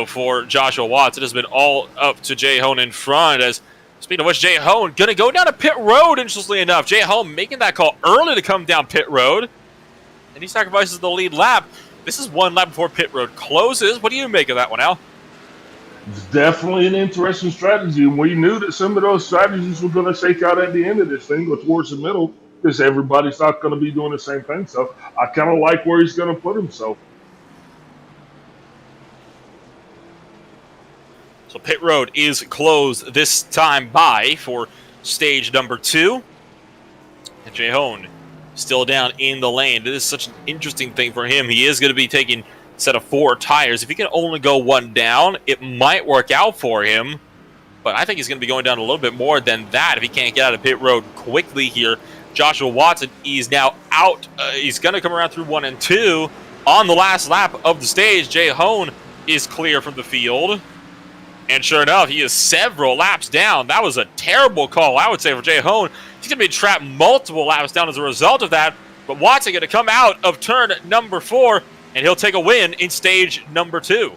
for Joshua Watson. It has been all up to Jay Hone in front. As speaking of which, Jay Hone going to go down to pit road, interestingly enough. Jay Hone making that call early to come down pit road. And he sacrifices the lead lap. This is 1 lap before pit road closes. What do you make of that one, Al? It's definitely an interesting strategy. And we knew that some of those strategies were going to shake out at the end of this thing, or towards the middle, because everybody's not going to be doing the same thing. So I kind of like where he's going to put himself. So pit road is closed this time by for stage number 2. And Jay Hone still down in the lane. This is such an interesting thing for him. He is going to be taking a set of 4 tires. If he can only go 1 down, it might work out for him. But I think he's going to be going down a little bit more than that if he can't get out of pit road quickly here. Joshua Watson is now out. He's going to come around through 1 and 2. On the last lap of the stage, Jay Hone is clear from the field. And sure enough, he is several laps down. That was a terrible call, I would say, for Jay Hone. He's going to be trapped multiple laps down as a result of that. But Watson going to come out of turn number 4, and he'll take a win in stage number 2.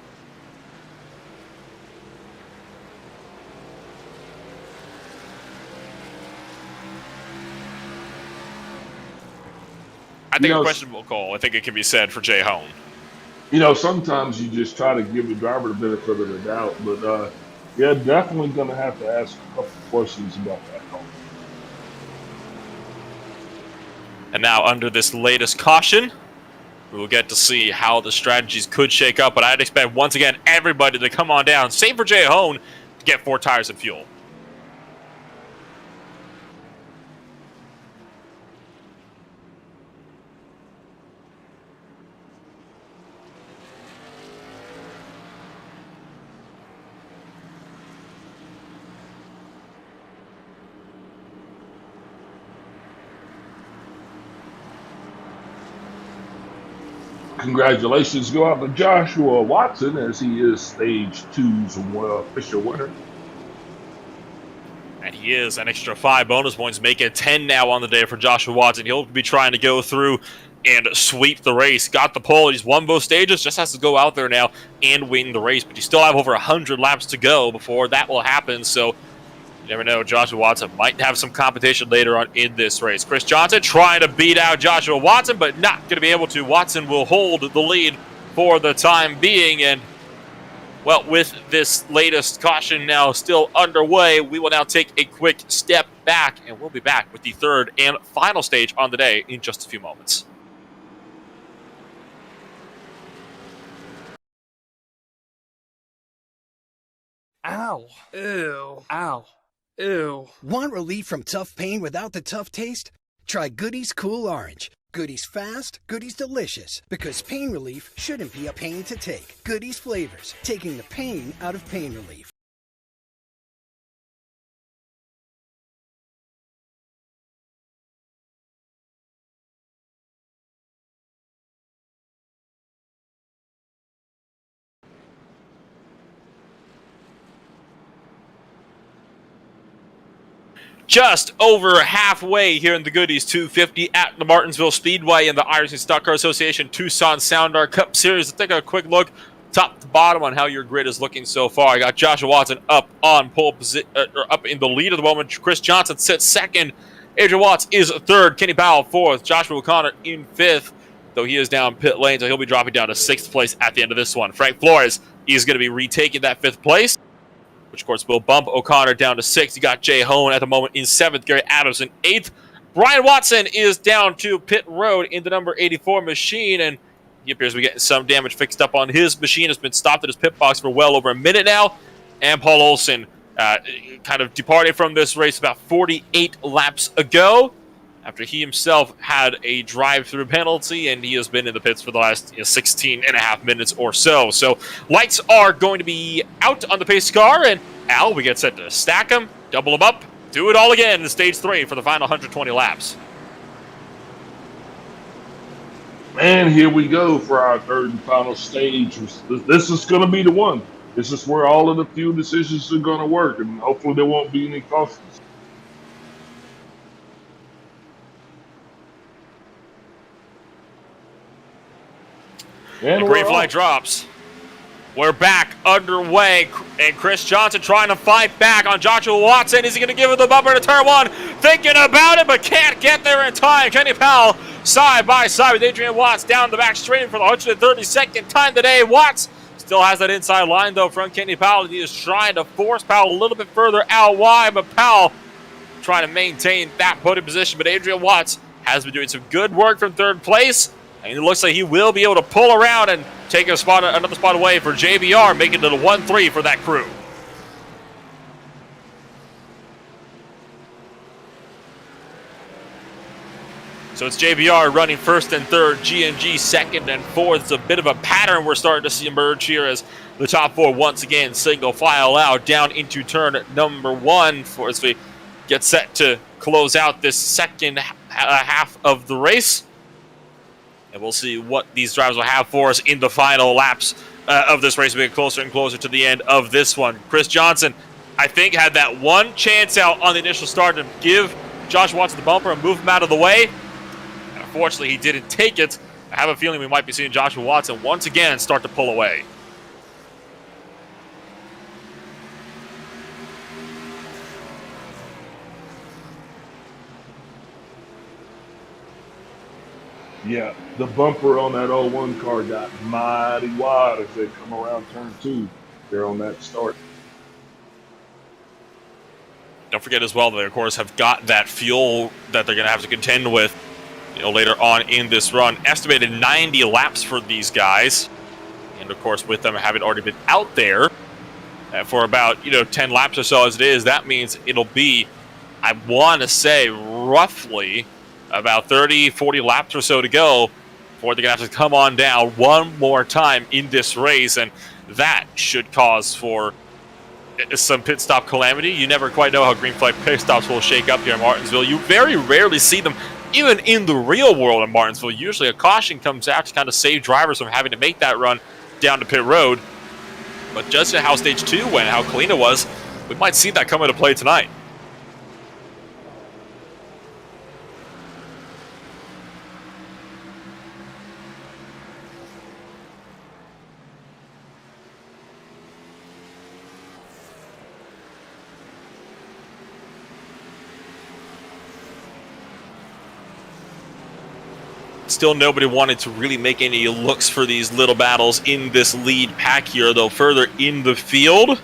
I think a questionable call, I think it can be said, for Jay Hone. Sometimes you just try to give the driver the benefit of the doubt. But, yeah, definitely going to have to ask a couple questions about that call. And now, under this latest caution, we will get to see how the strategies could shake up. But I'd expect, once again, everybody to come on down, save for Jay Hone, to get 4 tires and fuel. Congratulations go out to Joshua Watson, as he is stage 2's official winner. And he is an extra 5 bonus points, make it 10 now on the day for Joshua Watson. He'll be trying to go through and sweep the race. Got the pole. He's won both stages. Just has to go out there now and win the race. But you still have over 100 laps to go before that will happen. So you never know. Joshua Watson might have some competition later on in this race. Chris Johnson trying to beat out Joshua Watson, but not going to be able to. Watson will hold the lead for the time being. And, well, with this latest caution now still underway, we will now take a quick step back, and we'll be back with the third and final stage on the day in just a few moments. Ow. Ew. Ow. Ew. Want relief from tough pain without the tough taste? Try Goody's Cool Orange. Goody's fast, Goody's delicious. Because pain relief shouldn't be a pain to take. Goody's flavors, taking the pain out of pain relief. Just over halfway here in the Goodies 250 at the Martinsville Speedway in the Irish Stock Car Association Tucson Sound Art Cup Series. Let's take a quick look top to bottom on how your grid is looking so far. I got Joshua Watson up on pole position, up in the lead at the moment. Chris Johnson sits second. Adrian Watts is third. Kenny Powell fourth. Joshua O'Connor in fifth, though he is down pit lane, so he'll be dropping down to sixth place at the end of this one. Frank Flores is going to be retaking that fifth place, which, of course, will bump O'Connor down to sixth. You got Jay Hone at the moment in seventh. Gary Adams in eighth. Brian Watson is down to pit road in the number 84 machine, and he appears to be getting some damage fixed up on his machine. Has been stopped at his pit box for well over a minute now. And Paul Olson kind of departed from this race about 48 laps ago after he himself had a drive-through penalty, and he has been in the pits for the last 16 and a half minutes or so. So lights are going to be out on the pace car, and Al, we get set to stack them, double them up, do it all again in stage 3 for the final 120 laps. And here we go for our third and final stage. This is going to be the one. This is where all of the fuel decisions are going to work, and hopefully there won't be any cautions. And the green flag drops. We're back underway, and Chris Johnson trying to fight back on Joshua Watson. Is he going to give him the bumper to turn one? Thinking about it, but can't get there in time. Kenny Powell side by side with Adrian Watts down the back straight for the 132nd time today. Watts still has that inside line, though, from Kenny Powell. He is trying to force Powell a little bit further out wide, but Powell trying to maintain that podium position. But Adrian Watts has been doing some good work from third place, and it looks like he will be able to pull around and take another spot away for JBR, making it a 1-3 for that crew. So it's JBR running first and third, G&G second and fourth. It's a bit of a pattern we're starting to see emerge here as the top four once again single file out down into turn number 1 as we get set to close out this second half of the race. And we'll see what these drivers will have for us in the final laps of this race. We get closer and closer to the end of this one. Chris Johnson, I think, had that one chance out on the initial start to give Josh Watson the bumper and move him out of the way. And unfortunately, he didn't take it. I have a feeling we might be seeing Joshua Watson once again start to pull away. Yeah, the bumper on that 01 car got mighty wide as they come around turn 2 there on that start. Don't forget as well that they, of course, have got that fuel that they're going to have to contend with, later on in this run. Estimated 90 laps for these guys. And, of course, with them having already been out there for about, 10 laps or so as it is, that means it'll be, I want to say, roughly about 30, 40 laps or so to go before they're going to have to come on down one more time in this race, and that should cause for some pit stop calamity. You never quite know how green flag pit stops will shake up here in Martinsville. You very rarely see them even in the real world in Martinsville. Usually a caution comes out to kind of save drivers from having to make that run down to pit road. But just how stage 2 went, how clean it was, we might see that come into play tonight. Still nobody wanted to really make any looks for these little battles in this lead pack here, though further in the field.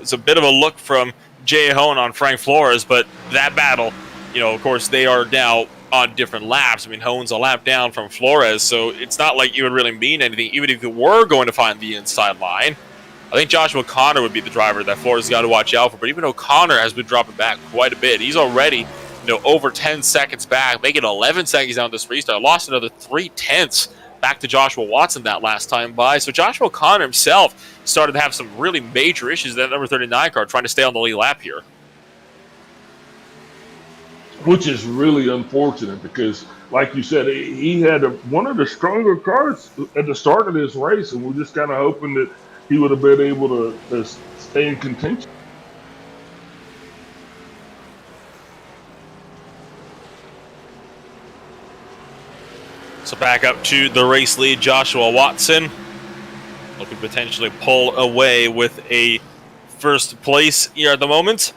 It's a bit of a look from Jay Hone on Frank Flores, but that battle, of course, they are now on different laps. I mean, Hone's a lap down from Flores, so it's not like it would really mean anything, even if you were going to find the inside line. I think Joshua O'Connor would be the driver that Flores has got to watch out for, but even O'Connor has been dropping back quite a bit. He's already over 10 seconds back, making 11 seconds down this restart. Lost another 0.3 back to Joshua Watson that last time by. So Joshua O'Connor himself started to have some really major issues with that number 39 car, trying to stay on the lead lap here. Which is really unfortunate because, like you said, he had one of the stronger cars at the start of this race, and we're just kind of hoping that he would have been able to stay in contention. So back up to the race lead, Joshua Watson looking to potentially pull away with a first place here at the moment.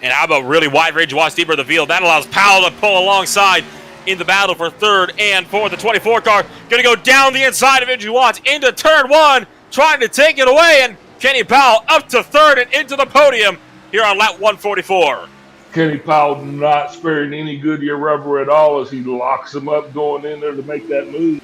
And how about really wide range watch deeper in the field? That allows Powell to pull alongside in the battle for third and fourth. The 24 car going to go down the inside of Andrew Watts into turn one, trying to take it away. And Kenny Powell up to third and into the podium here on lap 144. Kenny Powell not sparing any Goodyear rubber at all as he locks him up going in there to make that move.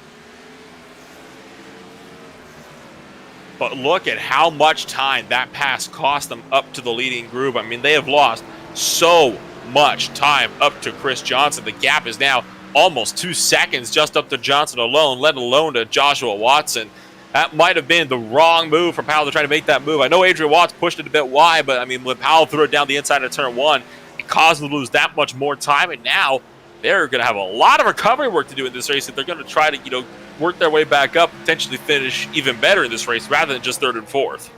But look at how much time that pass cost them up to the leading group. I mean, they have lost so much time up to Chris Johnson. The gap is now almost 2 seconds just up to Johnson alone, let alone to Joshua Watson. That might have been the wrong move for Powell to try to make that move. I know Adrian Watts pushed it a bit wide, but I mean, when Powell threw it down the inside of turn one, it caused them to lose that much more time. And now they're going to have a lot of recovery work to do in this race if they're going to try to, work their way back up, potentially finish even better in this race rather than just third and fourth.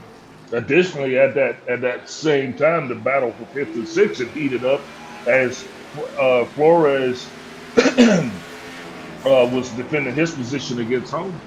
Additionally, at that same time, the battle for fifth and sixth had heated up as Flores was defending his position against Hone.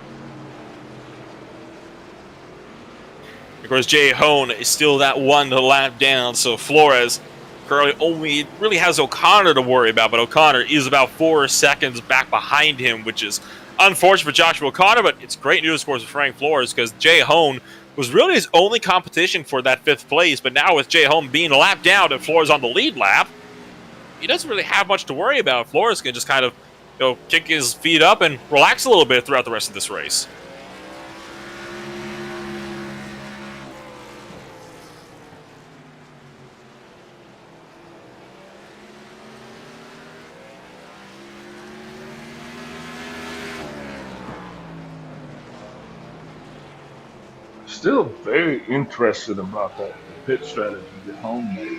Of course, Jay Hone is still that one to lap down, so Flores currently only really has O'Connor to worry about, but O'Connor is about 4 seconds back behind him, which is unfortunate for Joshua O'Connor, but it's great news, of course, for Frank Flores, because Jay Hone was really his only competition for that fifth place, but now with Jay Hone being a lap down and Flores on the lead lap, he doesn't really have much to worry about. Flores can just kind of, kick his feet up and relax a little bit throughout the rest of this race. Still very interested about that pit strategy that Hone made.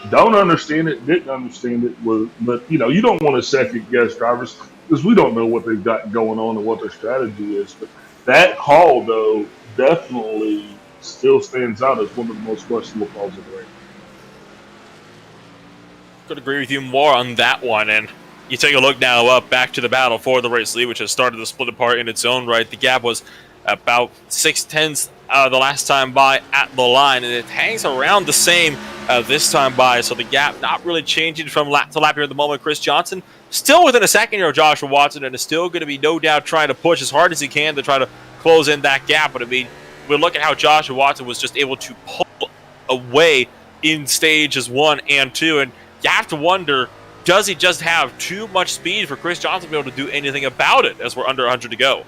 Don't understand it, didn't understand it, but you don't want to second guess drivers because we don't know what they've got going on and what their strategy is. But that call, though, definitely still stands out as one of the most questionable calls of the race. Could agree with you more on that one, and you take a look now up back to the battle for the race lead, which has started to split apart in its own right. The gap was about 0.6 the last time by at the line, and it hangs around the same this time by, so the gap not really changing from lap to lap here at the moment. Chris Johnson still within a second here of Joshua Watson, and is still going to be no doubt trying to push as hard as he can to try to close in that gap. But I mean, we look at how Joshua Watson was just able to pull away in stages 1 and 2, and you have to wonder, does he just have too much speed for Chris Johnson to be able to do anything about it as we're under 100 to go?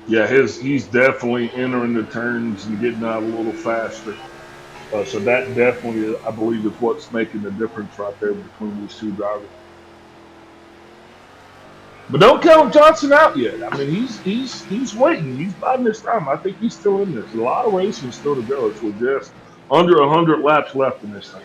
Yeah, he's definitely entering the turns and getting out a little faster. So that definitely, I believe, is what's making the difference right there between these two drivers. But don't count Johnson out yet. I mean, he's waiting. He's biding his time. I think he's still in this. A lot of racing still to go. It's just under 100 laps left in this thing.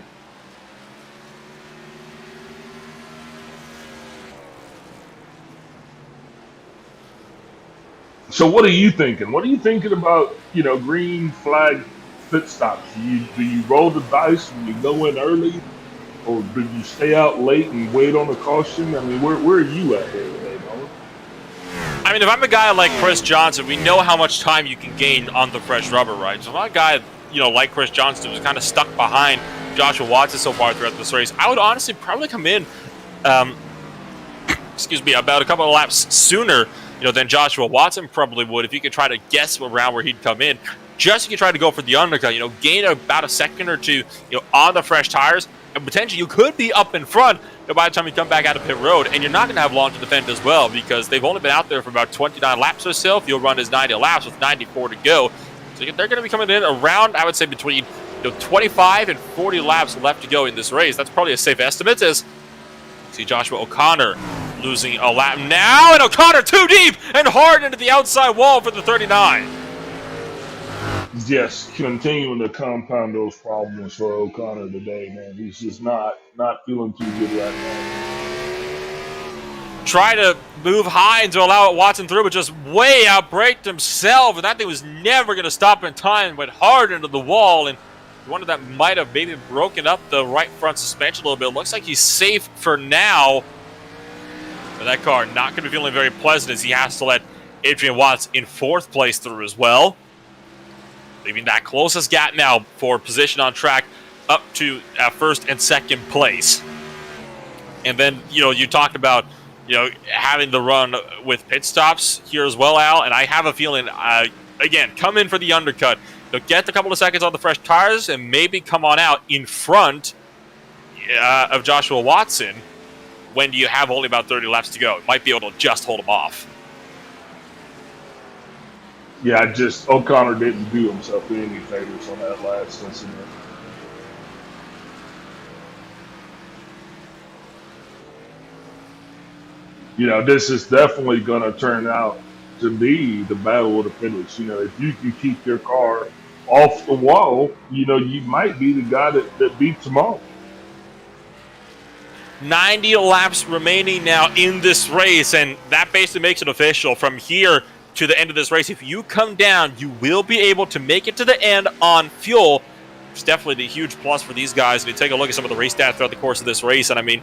So what are you thinking? What are you thinking about, green flag pit stops? Do you roll the dice when you go in early, or do you stay out late and wait on the caution? I mean, where are you at here today, Nolan? I mean, if I'm a guy like Chris Johnson, we know how much time you can gain on the fresh rubber, right? So if I'm a guy, like Chris Johnson, who's kind of stuck behind Joshua Watson so far throughout this race, I would honestly probably come in excuse me, about a couple of laps sooner, than Joshua Watson probably would if you could try to guess around where he'd come in. Just if you try to go for the undercut, gain about a second or two, on the fresh tires, and potentially you could be up in front by the time you come back out of pit road, and you're not going to have long to defend as well because they've only been out there for about 29 laps or so. Field run is 90 laps with 94 to go. So they're going to be coming in around, I would say, between 25 and 40 laps left to go in this race. That's probably a safe estimate as see Joshua O'Connor losing a lap now, and O'Connor too deep and hard into the outside wall for the 39. Yes, continuing to compound those problems for O'Connor today, man. He's just not feeling too good right now. Try to move high and to allow Watson through, but just way outbraked himself, and that thing was never going to stop in time. Went hard into the wall, and one of that might have maybe broken up the right front suspension a little bit. Looks like he's safe for now. But that car not going to be feeling very pleasant as he has to let Adrian Watts in 4th place through as well. Leaving that closest gap now for position on track up to 1st and 2nd place. And then, you talked about, having the run with pit stops here as well, Al. And I have a feeling, again, come in for the undercut. Get a couple of seconds on the fresh tires and maybe come on out in front of Joshua Watson when you have only about 30 laps to go. Might be able to just hold him off. Yeah, O'Connor didn't do himself any favors on that last incident. This is definitely going to turn out to be the battle of the finish. If you can keep your car off the wall, you might be the guy that beats them all. 90 laps remaining now in this race, and that basically makes it official. From here to the end of this race, if you come down, you will be able to make it to the end on fuel. It's definitely a huge plus for these guys. And you take a look at some of the race stats throughout the course of this race, and I mean,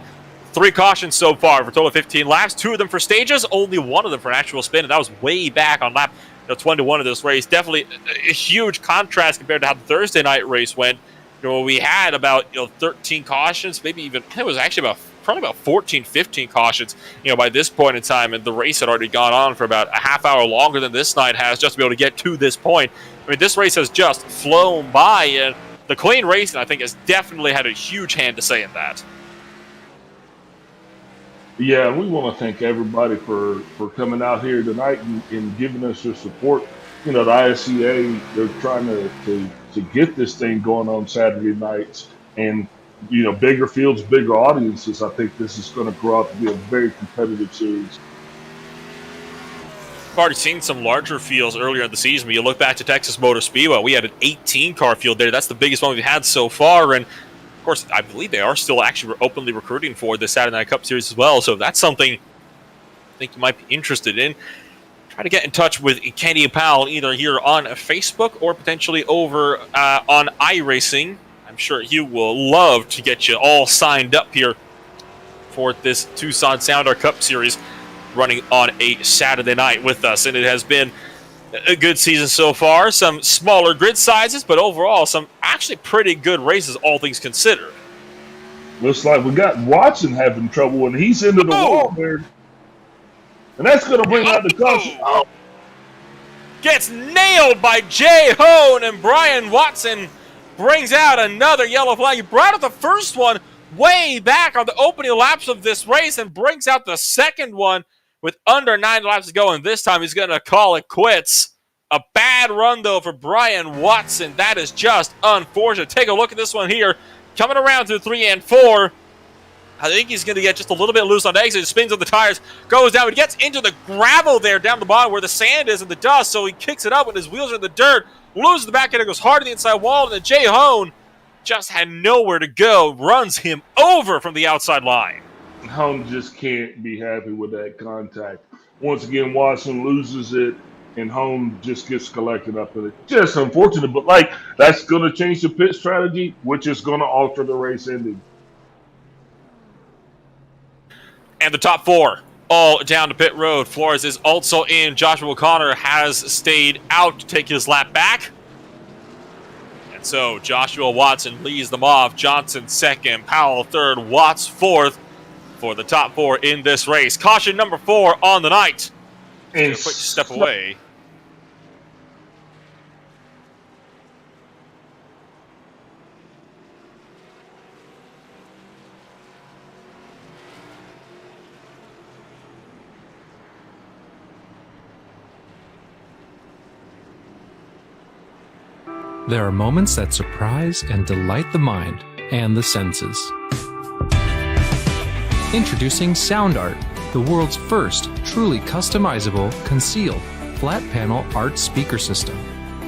3 cautions so far for a total of 15 laps, 2 of them for stages, only 1 of them for an actual spin, and that was way back on lap 21 of this race. Definitely a huge contrast compared to how the Thursday night race went. We had about 13 cautions, maybe even, it was actually probably about 14, 15 cautions, by this point in time, and the race had already gone on for about a half hour longer than this night has just to be able to get to this point. I mean, this race has just flown by, and the clean racing, I think, has definitely had a huge hand to say in that. Yeah, we want to thank everybody for coming out here tonight and giving us your support. The ISCA, they're trying to get this thing going on Saturday nights, and bigger fields, bigger audiences. I think this is going to grow up to be a very competitive series. We've already seen some larger fields earlier in the season. When you look back to Texas Motor Speedway, we had an 18-car field there. That's the biggest one we've had so far, and of course, I believe they are still actually openly recruiting for the Saturday Night Cup Series as well. So if that's something I think you might be interested in, try to get in touch with Kenny Powell either here on Facebook or potentially over on iRacing. I'm sure he will love to get you all signed up here for this Tucson Sounder Cup Series running on a Saturday night with us. And it has been a good season so far. Some smaller grid sizes, but overall some actually pretty good races, all things considered. Looks like we got Watson having trouble, and he's into the wall there. And that's going to bring out the caution. Oh. Gets nailed by Jay Hone, and Brian Watson brings out another yellow flag. He brought out the first one way back on the opening laps of this race and brings out the second one with under 9 laps to go, and this time he's going to call it quits. A bad run, though, for Brian Watson. That is just unfortunate. Take a look at this one here. Coming around through 3 and 4. I think he's going to get just a little bit loose on exit. He spins on the tires, goes down. He gets into the gravel there down the bottom where the sand is and the dust, so he kicks it up when his wheels are in the dirt, loses the back end, goes hard to the inside wall, and then Jay Hone just had nowhere to go, runs him over from the outside line. Hone just can't be happy with that contact. Once again, Watson loses it, and Hone just gets collected up in it. Just unfortunate, but that's going to change the pit strategy, which is going to alter the race ending. And the top 4 all down to pit road. Flores is also in. Joshua O'Connor has stayed out to take his lap back. And so Joshua Watson leads them off. Johnson second, Powell third, Watts fourth. for the top 4 in this race. Caution number 4 on the night. And A quick step away. There are moments that surprise and delight the mind and the senses. Introducing Sound Art, the world's first truly customizable, concealed, flat panel art speaker system.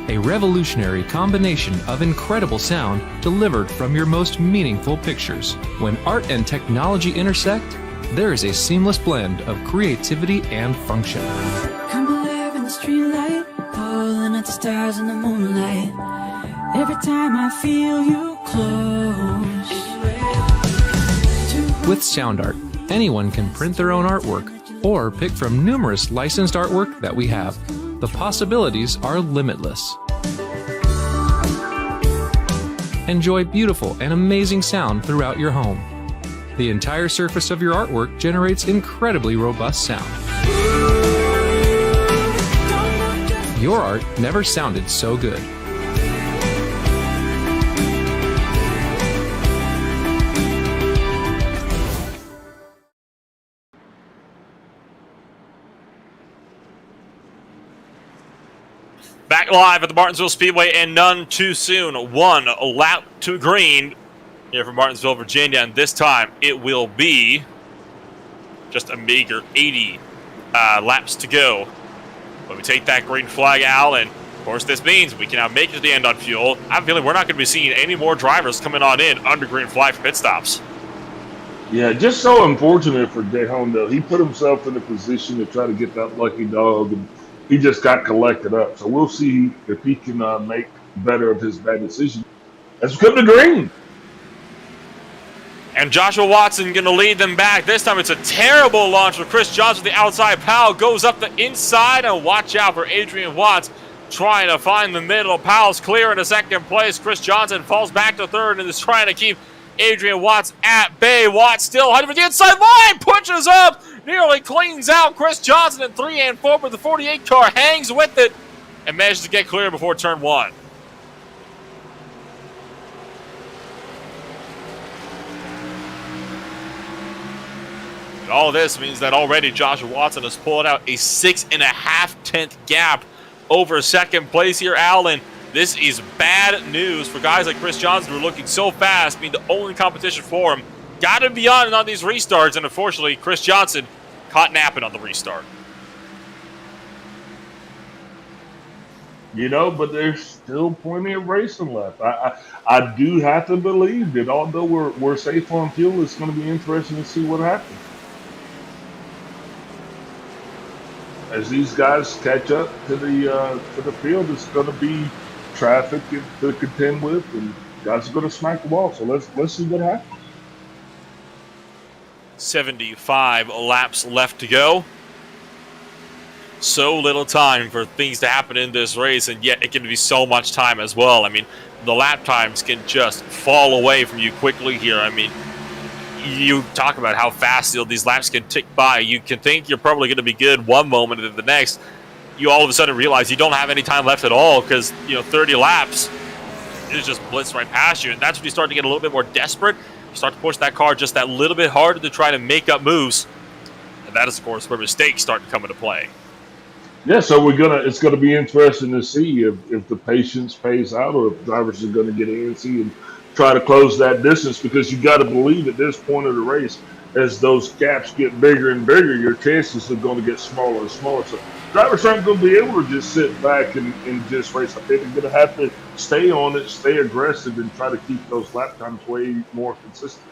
A revolutionary combination of incredible sound delivered from your most meaningful pictures. When art and technology intersect, there is a seamless blend of creativity and function. Come alive in the streetlight, pulling at the stars in the moonlight. Every time I feel you close. With Sound Art, anyone can print their own artwork or pick from numerous licensed artwork that we have. The possibilities are limitless. Enjoy beautiful and amazing sound throughout your home. The entire surface of your artwork generates incredibly robust sound. Your art never sounded so good. Back live at the Martinsville Speedway, and none too soon. 1 lap to green here from Martinsville, Virginia, and this time it will be just a meager 80 laps to go. When we take that green flag out, and of course this means we can now make it to the end on fuel. I have a feeling we're not going to be seeing any more drivers coming on in under green flag for pit stops. yeah, just so unfortunate for Dejon, though. He put himself in a position to try to get that lucky dog, and he just got collected up. So we'll see if he can make better of his bad decision as we come to green. And Joshua Watson going to lead them back. This time it's a terrible launch for Chris Johnson. The outside Powell goes up the inside, and watch out for Adrian Watts trying to find the middle. Powell's clear in a second place. Chris Johnson falls back to third and is trying to keep Adrian Watts at bay. Watts still hunting for the inside line, pushes up, nearly cleans out Chris Johnson in 3 and 4, but the 48 car hangs with it and manages to get clear before turn 1. And all this means that already Joshua Watson has pulled out a 6.5 gap over second place here, Allen. This is bad news for guys like Chris Johnson who are looking so fast, being the only competition for him. Got to be on these restarts, and unfortunately, Chris Johnson caught napping on the restart. You know, but there's still plenty of racing left. I do have to believe that although we're safe on fuel, it's going to be interesting to see what happens as these guys catch up to the field. It's going to be traffic to contend with, and guys are going to smack the wall. So let's see what happens. 75 laps left to go. So little time for things to happen in this race, and yet it can be so much time as well. I mean, the lap times can just fall away from you quickly here. I mean, you talk about how fast these laps can tick by. You can think you're probably going to be good one moment, and then the next, you all of a sudden realize you don't have any time left at all because, 30 laps is just blitzed right past you. And that's when you start to get a little bit more desperate. You start to push that car just that little bit harder to try to make up moves. And that is, of course, where mistakes start to come into play. Yeah, so it's gonna be interesting to see if the patience pays out, or if drivers are gonna get antsy and try to close that distance, because you got to believe at this point of the race, as those gaps get bigger and bigger, your chances are going to get smaller and smaller. So drivers aren't going to be able to just sit back and just race. I think they're going to have to stay on it, stay aggressive, and try to keep those lap times way more consistent.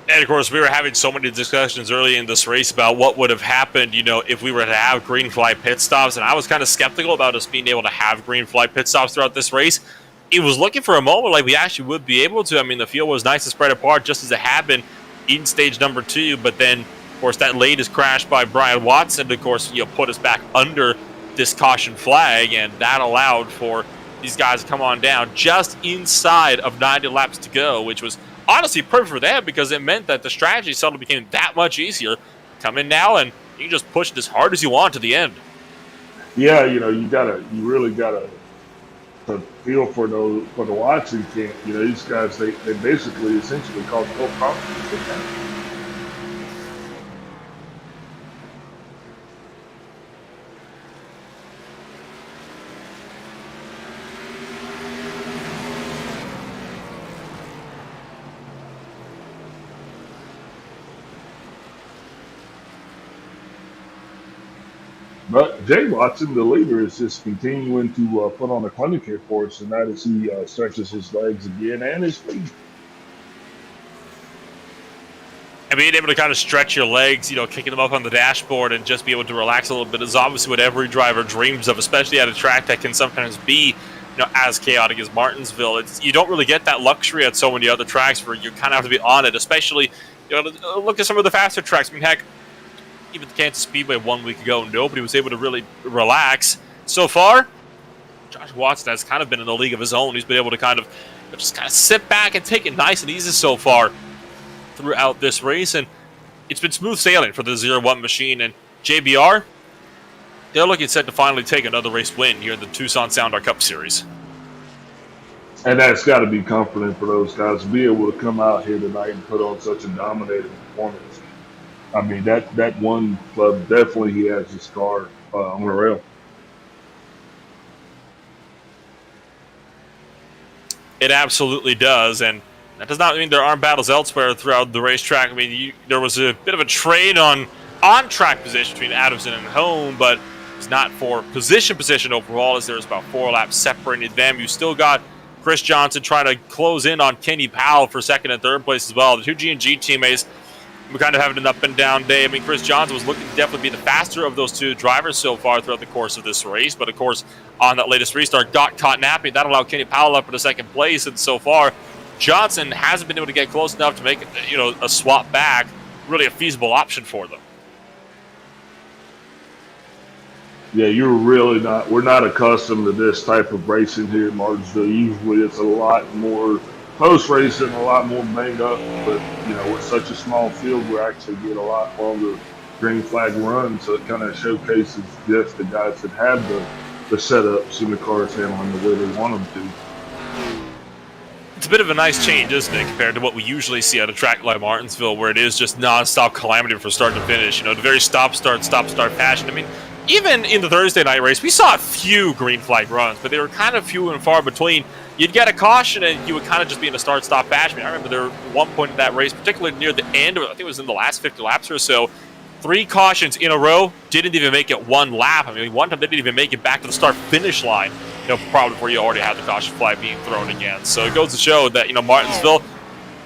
And, of course, we were having so many discussions early in this race about what would have happened, if we were to have green flag pit stops. And I was kind of skeptical about us being able to have green flag pit stops throughout this race. It was looking for a moment like we actually would be able to. I mean, the field was nice and spread apart, just as it had been in stage number 2. But then, of course, that latest crash by Brian Watson, of course, put us back under this caution flag. And that allowed for these guys come on down just inside of 90 laps to go, which was honestly perfect for them because it meant that the strategy suddenly became that much easier. Come in now and you can just push it as hard as you want to the end. Yeah, you really gotta feel for the Watson camp. These guys, they basically essentially cause no problems. But Jay Watson, the leader, is just continuing to put on a clinic here for us tonight as he stretches his legs again and his feet. And being able to kind of stretch your legs, kicking them up on the dashboard and just be able to relax a little bit is obviously what every driver dreams of, especially at a track that can sometimes be, as chaotic as Martinsville. You don't really get that luxury at so many other tracks where you kind of have to be on it, especially, look at some of the faster tracks. I mean, heck, even the Kansas Speedway 1 week ago, nobody was able to really relax. So far, Josh Watson has kind of been in a league of his own. He's been able to kind of sit back and take it nice and easy so far throughout this race, and it's been smooth sailing for the 0-1 machine. And JBR, they're looking set to finally take another race win here in the Tucson Sound Art Cup Series. And that's got to be comforting for those guys to be able to come out here tonight and put on such a dominating performance. I mean, that one club definitely he has his car on the rail. It absolutely does, and that does not mean there aren't battles elsewhere throughout the racetrack. I mean, there was a bit of a trade on track position between Adamson and Hone, but it's not for position overall, as there's about 4 laps separating them. You still got Chris Johnson trying to close in on Kenny Powell for second and third place as well. The two G&G teammates were kind of having an up and down day. I mean, Chris Johnson was looking to definitely be the faster of those two drivers so far throughout the course of this race, but of course, on that latest restart, got caught napping. That allowed Kenny Powell up for the second place, and so far, Johnson hasn't been able to get close enough to make it, a swap back really a feasible option for them. Yeah, we're not accustomed to this type of racing here at Martinsville. Usually it's a lot more close racing, a lot more banged up, but with such a small field, we actually get a lot longer green flag runs, so it kind of showcases just the guys that have the setups and the cars handling the way they want them to. It's a bit of a nice change, isn't it, compared to what we usually see at a track like Martinsville, where it is just non-stop calamity from start to finish. The very stop-start fashion. I mean, even in the Thursday night race, we saw a few green flag runs, but they were kind of few and far between. You'd get a caution, and you would kind of just be in a start-stop fashion. I remember there was one point in that race, particularly near the end, I think it was in the last 50 laps or so, 3 cautions in a row, didn't even make it one lap. I mean, one time they didn't even make it back to the start-finish line, probably before you already had the caution flag being thrown again. So it goes to show that, Martinsville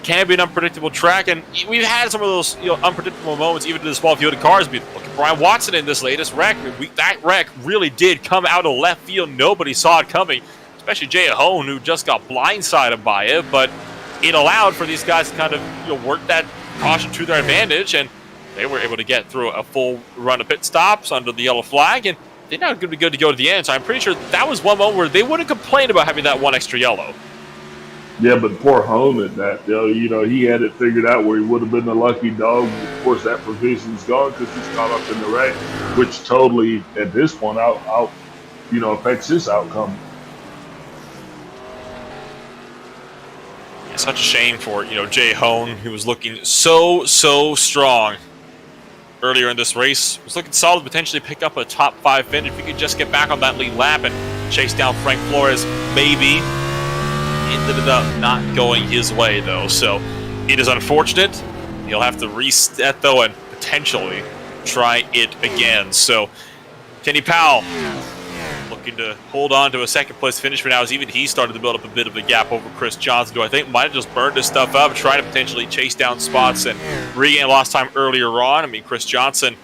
can be an unpredictable track, and we've had some of those, unpredictable moments, even to the small fielded cars. I mean, look at Brian Watson in this latest wreck. I mean, that wreck really did come out of left field. Nobody saw it coming, especially Jay Hone, who just got blindsided by it, but it allowed for these guys to kind of, work that caution to their advantage, and they were able to get through a full run of pit stops under the yellow flag, and they're not going to be good to go to the end. So I'm pretty sure that was one moment where they wouldn't complain about having that one extra yellow. Yeah, but poor Hone at that, he had it figured out where he would have been the lucky dog. Of course, that provision's gone because he's caught up in the wreck, which totally, at this point, affects his outcome. Yeah, such a shame for, Jay Hone, who was looking so strong earlier in this race. Was looking solid, potentially pick up a top 5 finish if he could just get back on that lead lap and chase down Frank Flores, maybe. Ended up not going his way, though, so it is unfortunate. He'll have to reset, though, and potentially try it again. So Kenny Powell looking to hold on to a second-place finish for now, as even he started to build up a bit of a gap over Chris Johnson, who I think might have just burned his stuff up, trying to potentially chase down spots and regain lost time earlier on. I mean, Chris Johnson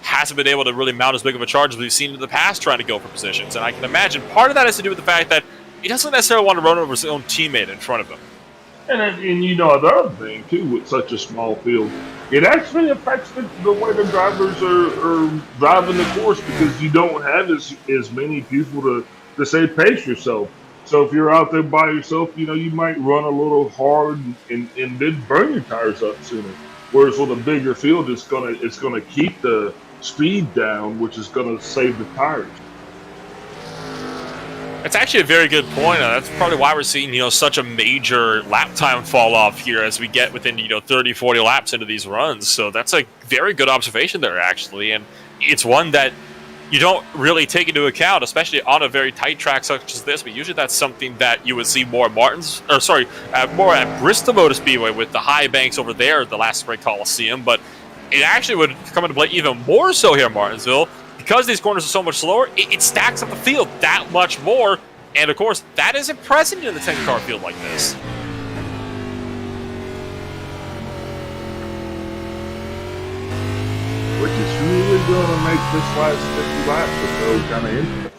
hasn't been able to really mount as big of a charge as we've seen in the past trying to go for positions, and I can imagine part of that has to do with the fact that he doesn't necessarily want to run over his own teammate in front of him. And the other thing, too, with such a small field, it actually affects the way the drivers are driving the course, because you don't have as many people to say pace yourself. So if you're out there by yourself, you might run a little hard and then burn your tires up sooner. Whereas with a bigger field, it's gonna keep the speed down, which is gonna save the tires. That's actually a very good point. That's probably why we're seeing, such a major lap time fall off here as we get within, 30, 40 laps into these runs. So that's a very good observation there, actually. And it's one that you don't really take into account, especially on a very tight track such as this. But usually that's something that you would see more more at Bristol Motor Speedway with the high banks over there at the last Spring Coliseum. But it actually would come into play even more so here in Martinsville. Because these corners are so much slower, it stacks up the field that much more. And of course, that isn't present in the 10-car field like this. Which is really going to make this last 50 laps with no kind of impact.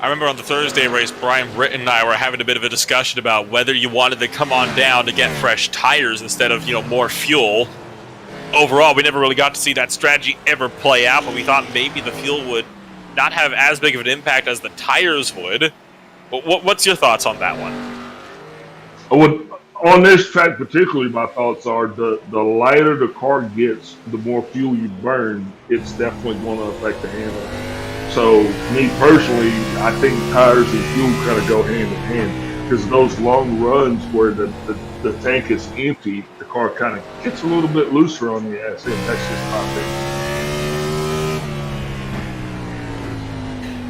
I remember on the Thursday race, Brian Britton and I were having a bit of a discussion about whether you wanted to come on down to get fresh tires instead of, more fuel. Overall, we never really got to see that strategy ever play out, but we thought maybe the fuel would not have as big of an impact as the tires would. What's your thoughts on that one? On this track particularly, my thoughts are the lighter the car gets, the more fuel you burn, it's definitely going to affect the handle. So, me personally, I think tires and fuel kind of go hand in hand. Because those long runs where the tank is empty, the car kind of gets a little bit looser on the ass end. That's just my opinion.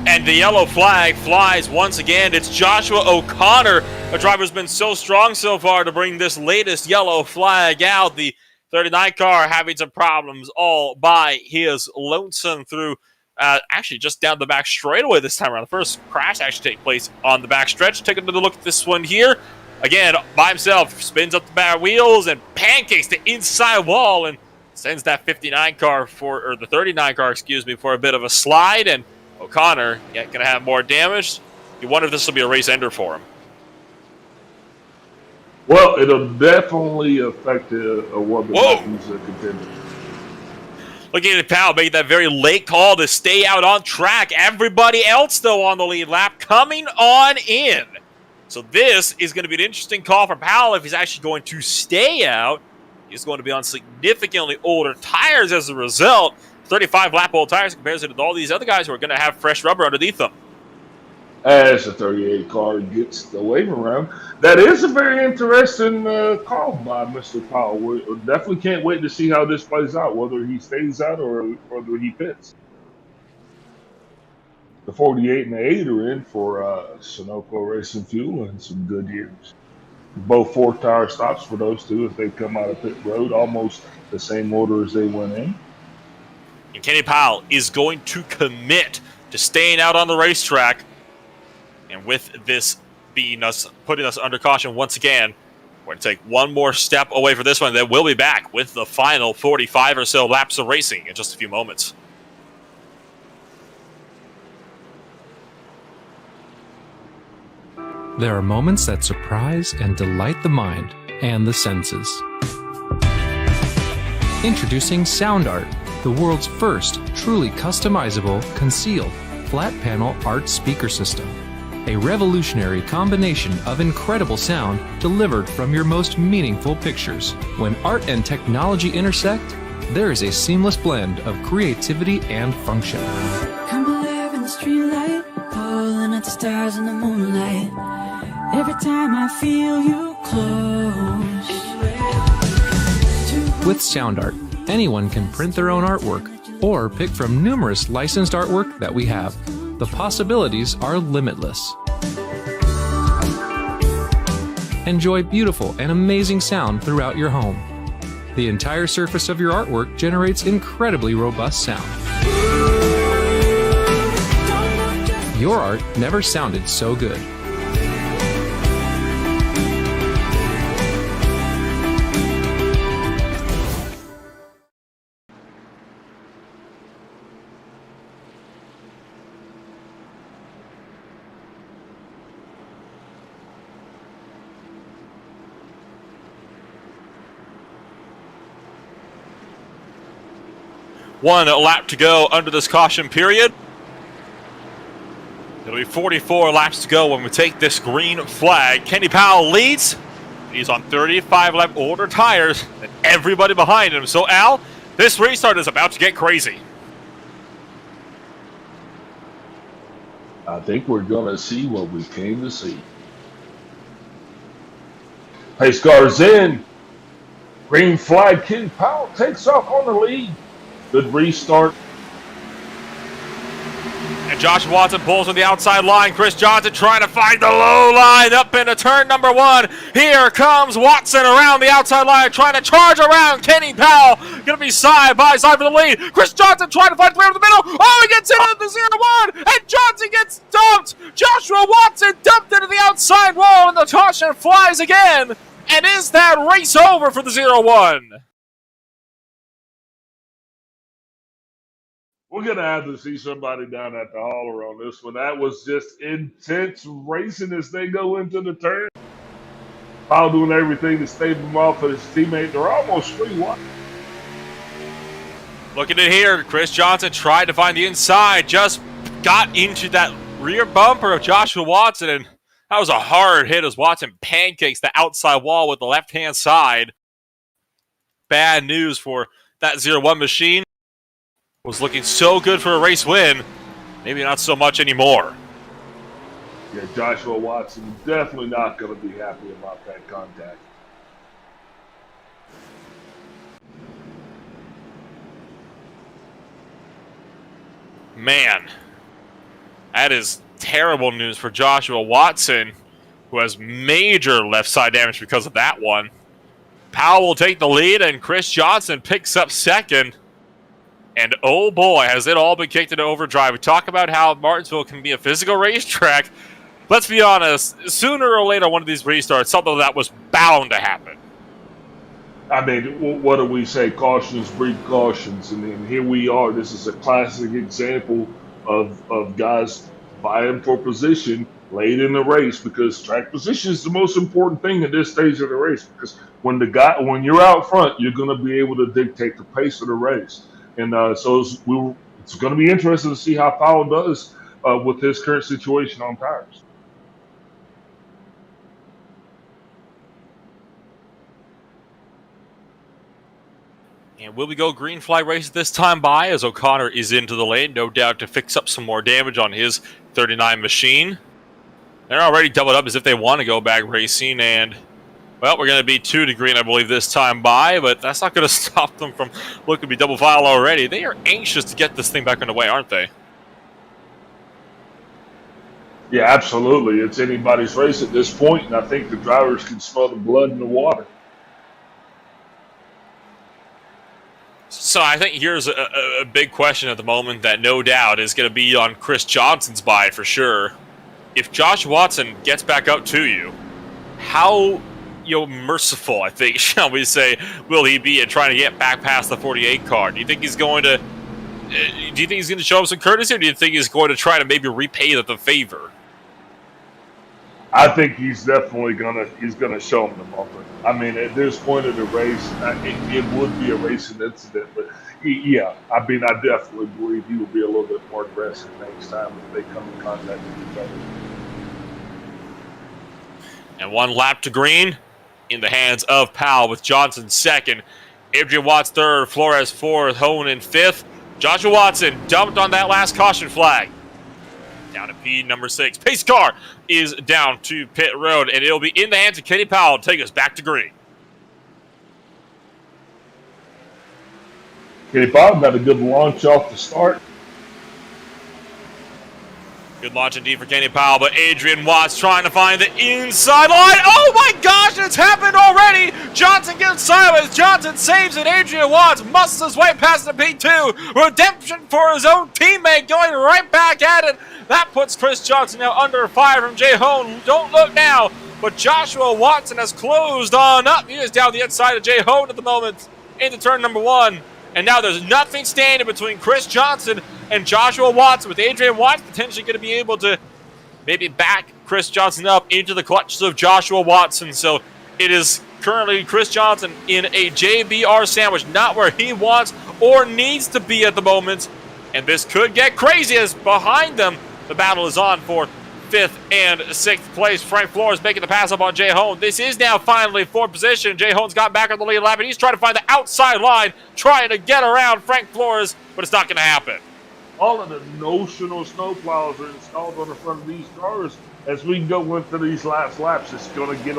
And the yellow flag flies once again. It's Joshua O'Connor, a driver who's been so strong so far to bring this latest yellow flag out. The 39 car having some problems all by his lonesome through actually just down the back straightaway this time around. The first crash actually take place on the back stretch. Take another look at this one here. Again, by himself, spins up the back wheels and pancakes the inside wall and sends that 59 car or the 39 car, for a bit of a slide. And O'Connor, going to have more damage. You wonder if this will be a race ender for him. Well, it'll definitely affect one of the contenders. Looking at Powell making that very late call to stay out on track. Everybody else, though, on the lead lap coming on in. So this is going to be an interesting call for Powell if he's actually going to stay out. He's going to be on significantly older tires as a result. 35-lap-old tires compared to all these other guys who are going to have fresh rubber underneath them. As the 38 car gets the wave around. That is a very interesting call by Mr. Powell. We definitely can't wait to see how this plays out, whether he stays out or whether he pits. The 48 and the 8 are in for Sunoco Racing Fuel and some good years. Both 4-tire stops for those two if they come out of pit road, almost the same order as they went in. And Kenny Powell is going to commit to staying out on the racetrack. And with this putting us under caution once again, we're going to take one more step away from this one. Then we'll be back with the final 45 or so laps of racing in just a few moments. There are moments that surprise and delight the mind and the senses. Introducing Sound Art, the world's first truly customizable, concealed, flat panel art speaker system. A revolutionary combination of incredible sound delivered from your most meaningful pictures. When art and technology intersect, there is a seamless blend of creativity and function. Come alive in the streetlight, pulling at the stars in the moonlight. Every time I feel you close. With Sound Art, anyone can print their own artwork or pick from numerous licensed artwork that we have. The possibilities are limitless. Enjoy beautiful and amazing sound throughout your home. The entire surface of your artwork generates incredibly robust sound. Your art never sounded so good. One lap to go under this caution period. It'll be 44 laps to go when we take this green flag. Kenny Powell leads. He's on 35 lap older tires than everybody behind him. So, Al, this restart is about to get crazy. I think we're going to see what we came to see. Pace car's in. Green flag. Kenny Powell takes off on the lead. Good restart. And Josh Watson pulls on the outside line. Chris Johnson trying to find the low line up into turn number 1. Here comes Watson around the outside line trying to charge around Kenny Powell. Going to be side by side for the lead. Chris Johnson trying to find clear in the middle. Oh, he gets into the 0-1. And Johnson gets dumped. Joshua Watson dumped into the outside wall. And the caution flies again. And is that race over for the 0-1? We're going to have to see somebody down at the hauler on this one. That was just intense racing as they go into the turn. Powell doing everything to stave him off of his teammate. They're almost 3-1. Looking at here, Chris Johnson tried to find the inside, just got into that rear bumper of Joshua Watson, and that was a hard hit as Watson pancakes the outside wall with the left-hand side. Bad news for that 0-1 machine. Was looking so good for a race win. Maybe not so much anymore. Yeah, Joshua Watson definitely not going to be happy about that contact. Man, that is terrible news for Joshua Watson, who has major left side damage because of that one. Powell will take the lead, and Chris Johnson picks up second. And oh boy, has it all been kicked into overdrive. We talk about how Martinsville can be a physical racetrack. Let's be honest, sooner or later one of these restarts, something that was bound to happen. I mean, what do we say? Cautions breed cautions. And then here we are. This is a classic example of guys vying for position late in the race, because track position is the most important thing at this stage of the race. Because when you're out front, you're going to be able to dictate the pace of the race. And so it's going to be interesting to see how Powell does with his current situation on tires. And will we go green flag race this time by, as O'Connor is into the lane, no doubt to fix up some more damage on his 39 machine. They're already doubled up as if they want to go back racing, and well, we're going to be 2 to green, I believe, this time by, but that's not going to stop them from looking to be double file already. They are anxious to get this thing back underway, aren't they? Yeah, absolutely. It's anybody's race at this point, and I think the drivers can smell the blood in the water. So I think here's a big question at the moment that no doubt is going to be on Chris Johnson's mind for sure. If Josh Watson gets back up to you, how merciful, I think, shall we say, will he be at trying to get back past the 48 car? Do you think he's going to show him some courtesy, or do you think he's going to try to maybe repay the favor? I think he's definitely gonna show him the bumper. I mean, at this point of the race, it would be a racing incident, but yeah, I mean, I definitely believe he will be a little bit more aggressive next time if they come in contact with each other. And 1 lap to green in the hands of Powell, with Johnson second, Adrian Watts third, Flores fourth, Honan fifth. Joshua Watson dumped on that last caution flag. Down to P number 6. Pace car is down to pit road, and it'll be in the hands of Kenny Powell to take us back to green. Kenny Powell got a good launch off the start. Good launch indeed for Kenny Powell, but Adrian Watts trying to find the inside line. Oh my gosh, it's happened already! Johnson gets sideways, Johnson saves it, Adrian Watts musts his way past the P2. Redemption for his own teammate, going right back at it. That puts Chris Johnson now under 5 from Jay Hone. Don't look now, but Joshua Watson has closed on up. He is down the inside of Jay Hone at the moment into turn number 1. And now there's nothing standing between Chris Johnson and Joshua Watson, with Adrian Watts potentially going to be able to maybe back Chris Johnson up into the clutches of Joshua Watson. So it is currently Chris Johnson in a JBR sandwich, not where he wants or needs to be at the moment. And this could get crazy, as behind them, The battle is on for 5th and 6th place. Frank Flores making the pass up on Jay Hone. This is now finally 4th position. Jay Hone's got back on the lead lap, and he's trying to find the outside line, trying to get around Frank Flores, but it's not going to happen. All of the notional snowplows are installed on the front of these cars. As we go into these last laps, it's going to get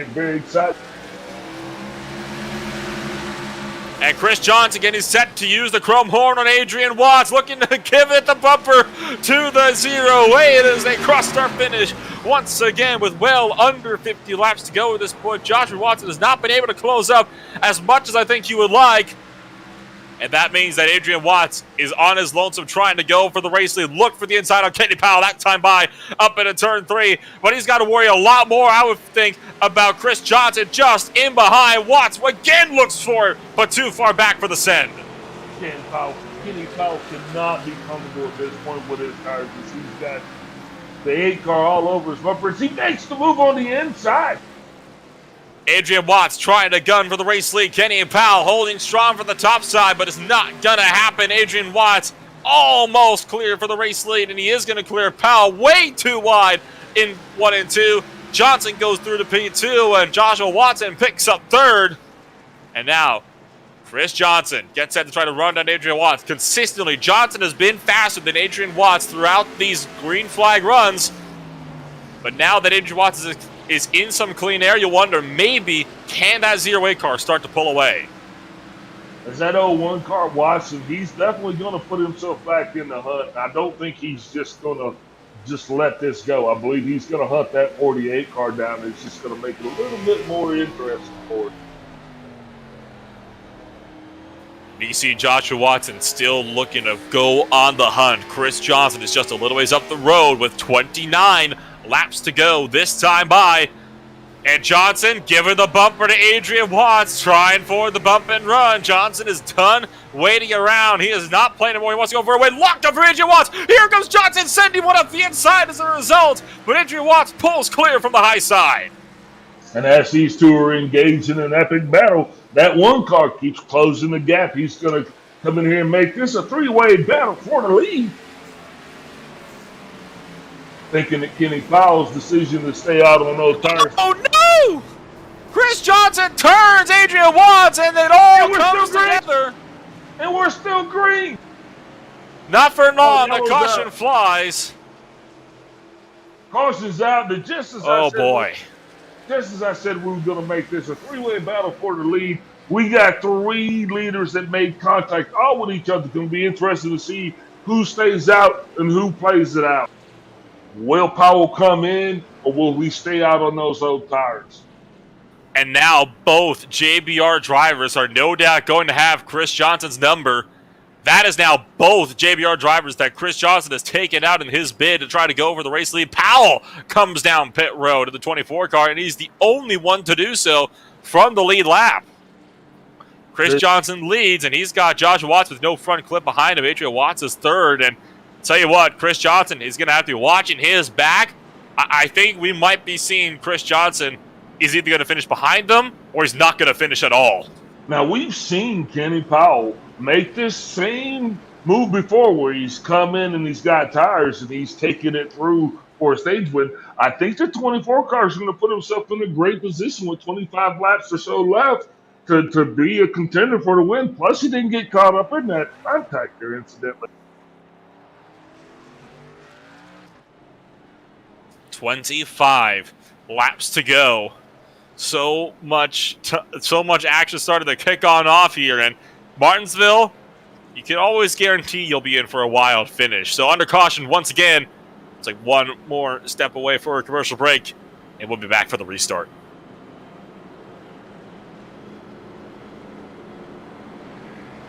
very exciting. And Chris Johnson again is set to use the chrome horn on Adrian Watts, looking to give it the bumper to the 0 way it is. They cross start finish once again with well under 50 laps to go at this point. Joshua Watson has not been able to close up as much as I think he would like. And that means that Adrian Watts is on his lonesome trying to go for the race lead. Look for the inside on Kenny Powell that time by up into turn 3. But he's got to worry a lot more, I would think, about Chris Johnson just in behind. Watts again looks for it, but too far back for the send. Kenny Powell cannot be comfortable at this point with his tires. He's got the 8 car all over his bumpers. He makes the move on the inside. Adrian Watts trying to gun for the race lead. Kenny Powell holding strong for the top side, but it's not going to happen. Adrian Watts almost clear for the race lead, and he is going to clear Powell way too wide in 1 and 2. Johnson goes through to P2, and Joshua Watson picks up 3rd. And now, Chris Johnson gets set to try to run down Adrian Watts. Consistently, Johnson has been faster than Adrian Watts throughout these green flag runs. But now that Adrian Watts is in some clean air, you wonder, maybe can that 0-8 car start to pull away? As that 01 car Watson, he's definitely going to put himself back in the hunt. I don't think he's just going to let this go. I believe he's going to hunt that 48 car down. It's just going to make it a little bit more interesting for him. You see Joshua Watson still looking to go on the hunt. Chris Johnson is just a little ways up the road with 29 laps to go this time by. And Johnson giving the bumper to Adrian Watts, trying for the bump and run. Johnson is done waiting around. He is not playing anymore. He wants to go for a way. Locked up for Adrian Watts. Here comes Johnson, sending one up the inside as a result. But Adrian Watts pulls clear from the high side. And as these two are engaged in an epic battle, that 1 car keeps closing the gap. He's going to come in here and make this a 3-way battle for the lead. Thinking that Kenny Powell's decision to stay out on those tires. Oh no! Chris Johnson turns Adrian Watts, and it all comes together. And we're still green. Not for long. The caution flies. Caution's out. Just as I said, we were going to make this a 3-way battle for the lead. We got 3 leaders that made contact all with each other. It's going to be interesting to see who stays out and who plays it out. Will Powell come in, or will we stay out on those old tires? And now both JBR drivers are no doubt going to have Chris Johnson's number. That is now both JBR drivers that Chris Johnson has taken out in his bid to try to go for the race lead. Powell comes down pit road in the 24 car, and he's the only one to do so from the lead lap. Chris Johnson leads, and he's got Joshua Watts with no front clip behind him. Adrian Watts is 3rd, and tell you what, Chris Johnson is going to have to be watching his back. I think we might be seeing Chris Johnson is either going to finish behind them or he's not going to finish at all. Now, we've seen Kenny Powell make this same move before where he's come in and he's got tires and he's taking it through for a stage win. I think the 24 car is going to put himself in a great position with 25 laps or so left to be a contender for the win. Plus, he didn't get caught up in that contact there, incidentally. 25 laps to go. So much action started to kick on off here, and Martinsville, you can always guarantee you'll be in for a wild finish. So under caution once again. It's like one more step away for a commercial break, and we'll be back for the restart.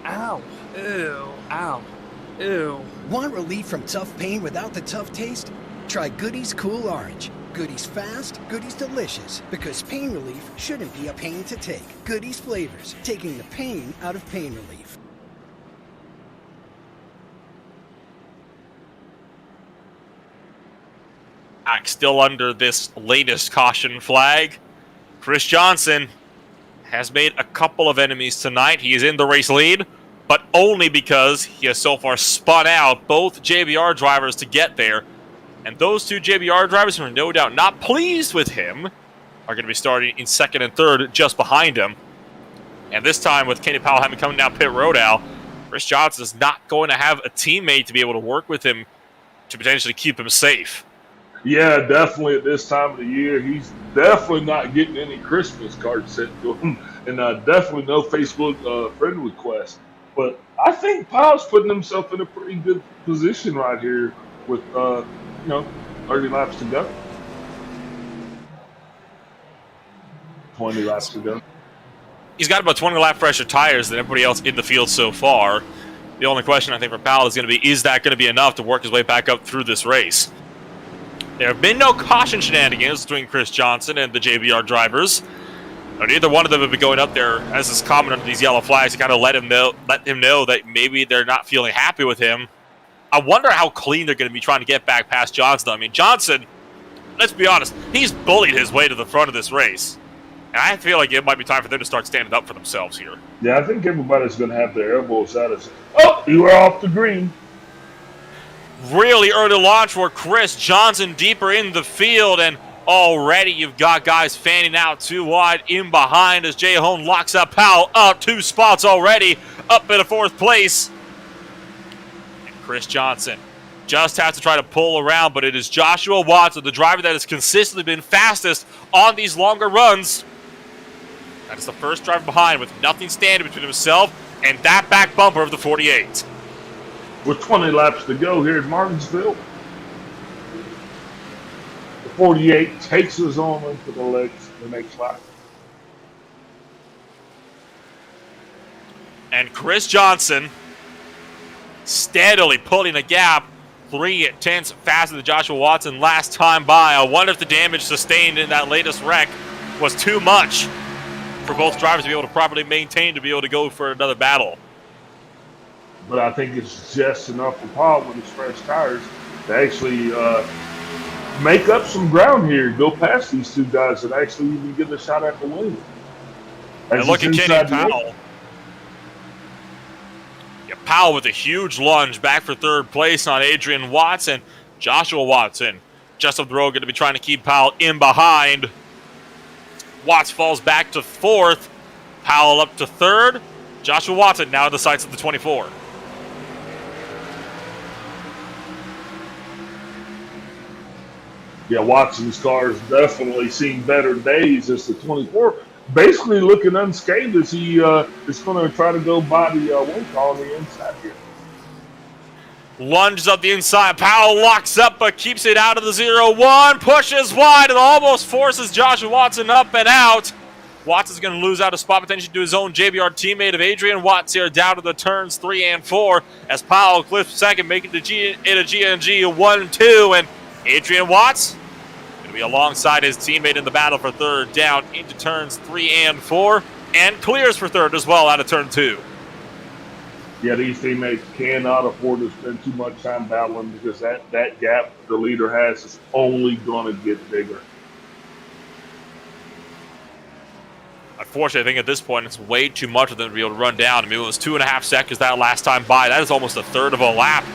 Ow. Ew. Ow. Ew. Want relief from tough pain without the tough taste? Try Goody's Cool Orange. Goody's fast, Goody's delicious, because pain relief shouldn't be a pain to take. Goody's flavors, taking the pain out of pain relief. Still under this latest caution flag. Chris Johnson has made a couple of enemies tonight. He is in the race lead, but only because he has so far spun out both JBR drivers to get there. And those two JBR drivers, who are no doubt not pleased with him, are going to be starting in second and third just behind him. And this time, with Kenny Powell having coming down pit road out, Chris Johnson is not going to have a teammate to be able to work with him to potentially keep him safe. Yeah, definitely at this time of the year, he's definitely not getting any Christmas cards sent to him, and definitely no Facebook friend request. But I think Powell's putting himself in a pretty good position right here with 30 laps to go. 20 laps to go. He's got about 20 lap fresher tires than everybody else in the field so far. The only question I think for Powell is going to be, is that going to be enough to work his way back up through this race? There have been no caution shenanigans between Chris Johnson and the JBR drivers. Neither one of them have been going up there, as is common under these yellow flags, to kind of let him know that maybe they're not feeling happy with him. I wonder how clean they're going to be trying to get back past Johnson. I mean, Johnson, let's be honest, he's bullied his way to the front of this race. And I feel like it might be time for them to start standing up for themselves here. Yeah, I think everybody's going to have their elbows out of oh, you are off the green. Really early launch for Chris Johnson deeper in the field, and already you've got guys fanning out too wide in behind as Jay Hone locks up Powell up 2 spots already, up in the 4th place. And Chris Johnson just has to try to pull around, but it is Joshua Watson, the driver that has consistently been fastest on these longer runs. That is the first driver behind with nothing standing between himself and that back bumper of the 48. With 20 laps to go here at Martinsville, the 48 takes us on into the next lap. And Chris Johnson steadily pulling a gap 3/10 faster than Joshua Watson last time by. I wonder if the damage sustained in that latest wreck was too much for both drivers to be able to properly maintain to be able to go for another battle. But I think it's just enough for Paul with his fresh tires to actually make up some ground here, go past these two guys, and actually even get a shot at the win. And look at Kenny Powell. Yeah, Powell with a huge lunge back for 3rd place on Adrian Watson. Joshua Watson just up the road, going to be trying to keep Powell in behind. Watts falls back to 4th. Powell up to 3rd. Joshua Watson now in the sights of the 24. Yeah, Watson's car has definitely seen better days as the 24. Basically looking unscathed as he is going to try to go by the wing car on the inside here. Lunges up the inside. Powell locks up but keeps it out of the 0-1. Pushes wide and almost forces Joshua Watson up and out. Watson's going to lose out a spot potentially to his own JBR teammate of Adrian Watts here down to the turns 3 and 4 as Powell clips 2nd, making the GNG 1-2. And Adrian Watts going to be alongside his teammate in the battle for 3rd down into turns 3 and 4 and clears for 3rd as well out of turn 2. Yeah, these teammates cannot afford to spend too much time battling because that gap the leader has is only going to get bigger. Unfortunately, I think at this point it's way too much for them to be able to run down. I mean, it was 2.5 seconds that last time by. That is almost 1/3 of a lap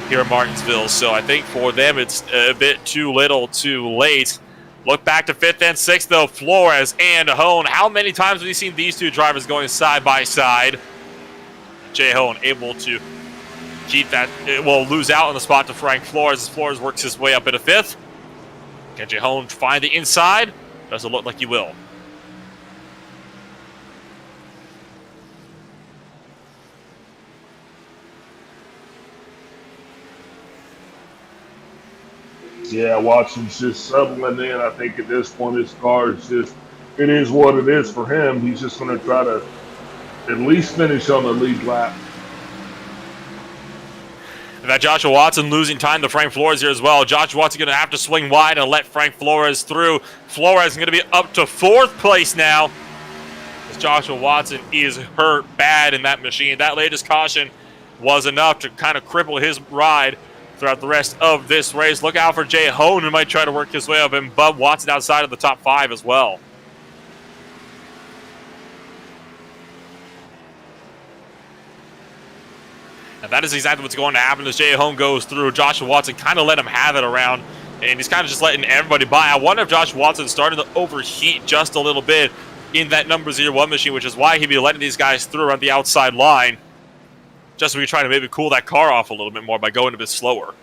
here in Martinsville. So I think for them it's a bit too little too late. Look back to 5th and 6th, though. Flores and Hone. How many times have we seen these two drivers going side by side? Jay Hone able to keep that. It will lose out on the spot to Frank Flores as Flores works his way up into 5th. Can Jay Hone find the inside? Doesn't look like he will. Yeah, Watson's just settling in. I think at this point his car is just, it is what it is for him. He's just going to try to at least finish on the lead lap. And that Joshua Watson losing time to Frank Flores here as well. Joshua Watson going to have to swing wide and let Frank Flores through. Flores is going to be up to 4th place now. As Joshua Watson is hurt bad in that machine. That latest caution was enough to kind of cripple his ride throughout the rest of this race. Look out for Jay Hone, who might try to work his way up, and Bub Watson outside of the top 5 as well. that is exactly what's going to happen as Jay Home goes through. Joshua Watson kind of let him have it around, and he's kind of just letting everybody by. I wonder if Josh Watson started to overheat just a little bit in that number 01 machine, which is why he'd be letting these guys through around the outside line, just so we try to maybe cool that car off a little bit more by going a bit slower.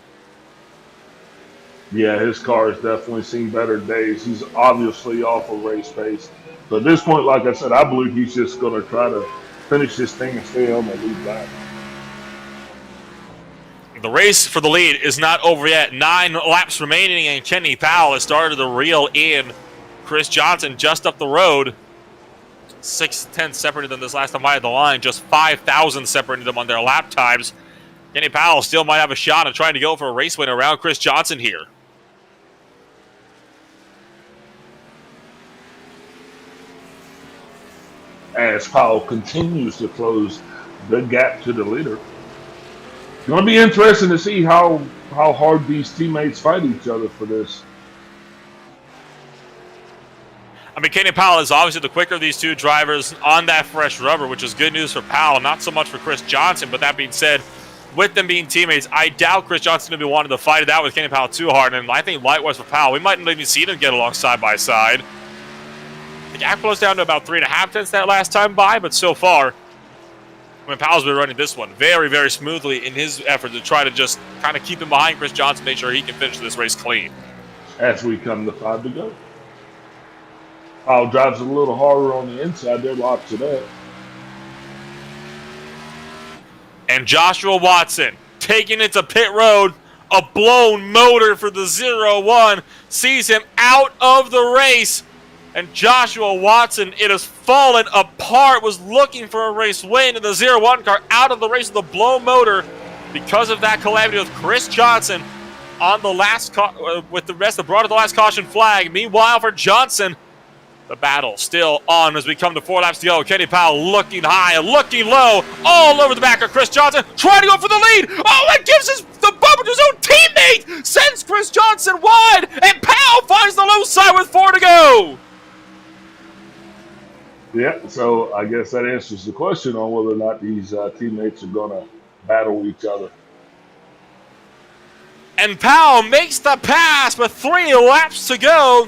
Yeah, his car has definitely seen better days. He's obviously off of race pace. But at this point, like I said, I believe he's just going to try to finish this thing and stay on the lead lap. The race for the lead is not over yet. 9 laps remaining, and Kenny Powell has started to reel in Chris Johnson just up the road. 6/10 separated them this last time I had the line. Just 5,000 separated them on their lap times. Kenny Powell still might have a shot at trying to go for a race win around Chris Johnson here. As Powell continues to close the gap to the leader. It's going to be interesting to see how hard these teammates fight each other for this. I mean, Kenny Powell is obviously the quicker of these two drivers on that fresh rubber, which is good news for Powell, not so much for Chris Johnson. But that being said, with them being teammates, I doubt Chris Johnson will be wanting to fight it out with Kenny Powell too hard. And I think likewise for Powell, we might not even see them get along side by side. The gap closed down to about 3.5 tenths that last time by, but so far, I mean, Powell's been running this one very, very smoothly in his effort to try to just kind of keep him behind Chris Johnson, make sure he can finish this race clean. As we come to 5 to go. Powell drives a little harder on the inside. They're locked to that. And Joshua Watson taking it to pit road. A blown motor for the 01 sees him out of the race. And Joshua Watson, it has fallen apart, was looking for a race win in the 01 car, out of the race with the blown motor because of that calamity with Chris Johnson on the last with the rest that brought the last caution flag. Meanwhile, for Johnson, the battle still on as we come to 4 laps to go. Kenny Powell looking high and looking low, all over the back of Chris Johnson, trying to go for the lead. Oh, it gives the bumper to his own teammate, sends Chris Johnson wide, and Powell finds the low side with 4 to go. Yeah, so I guess that answers the question on whether or not these teammates are going to battle each other. And Powell makes the pass with 3 laps to go,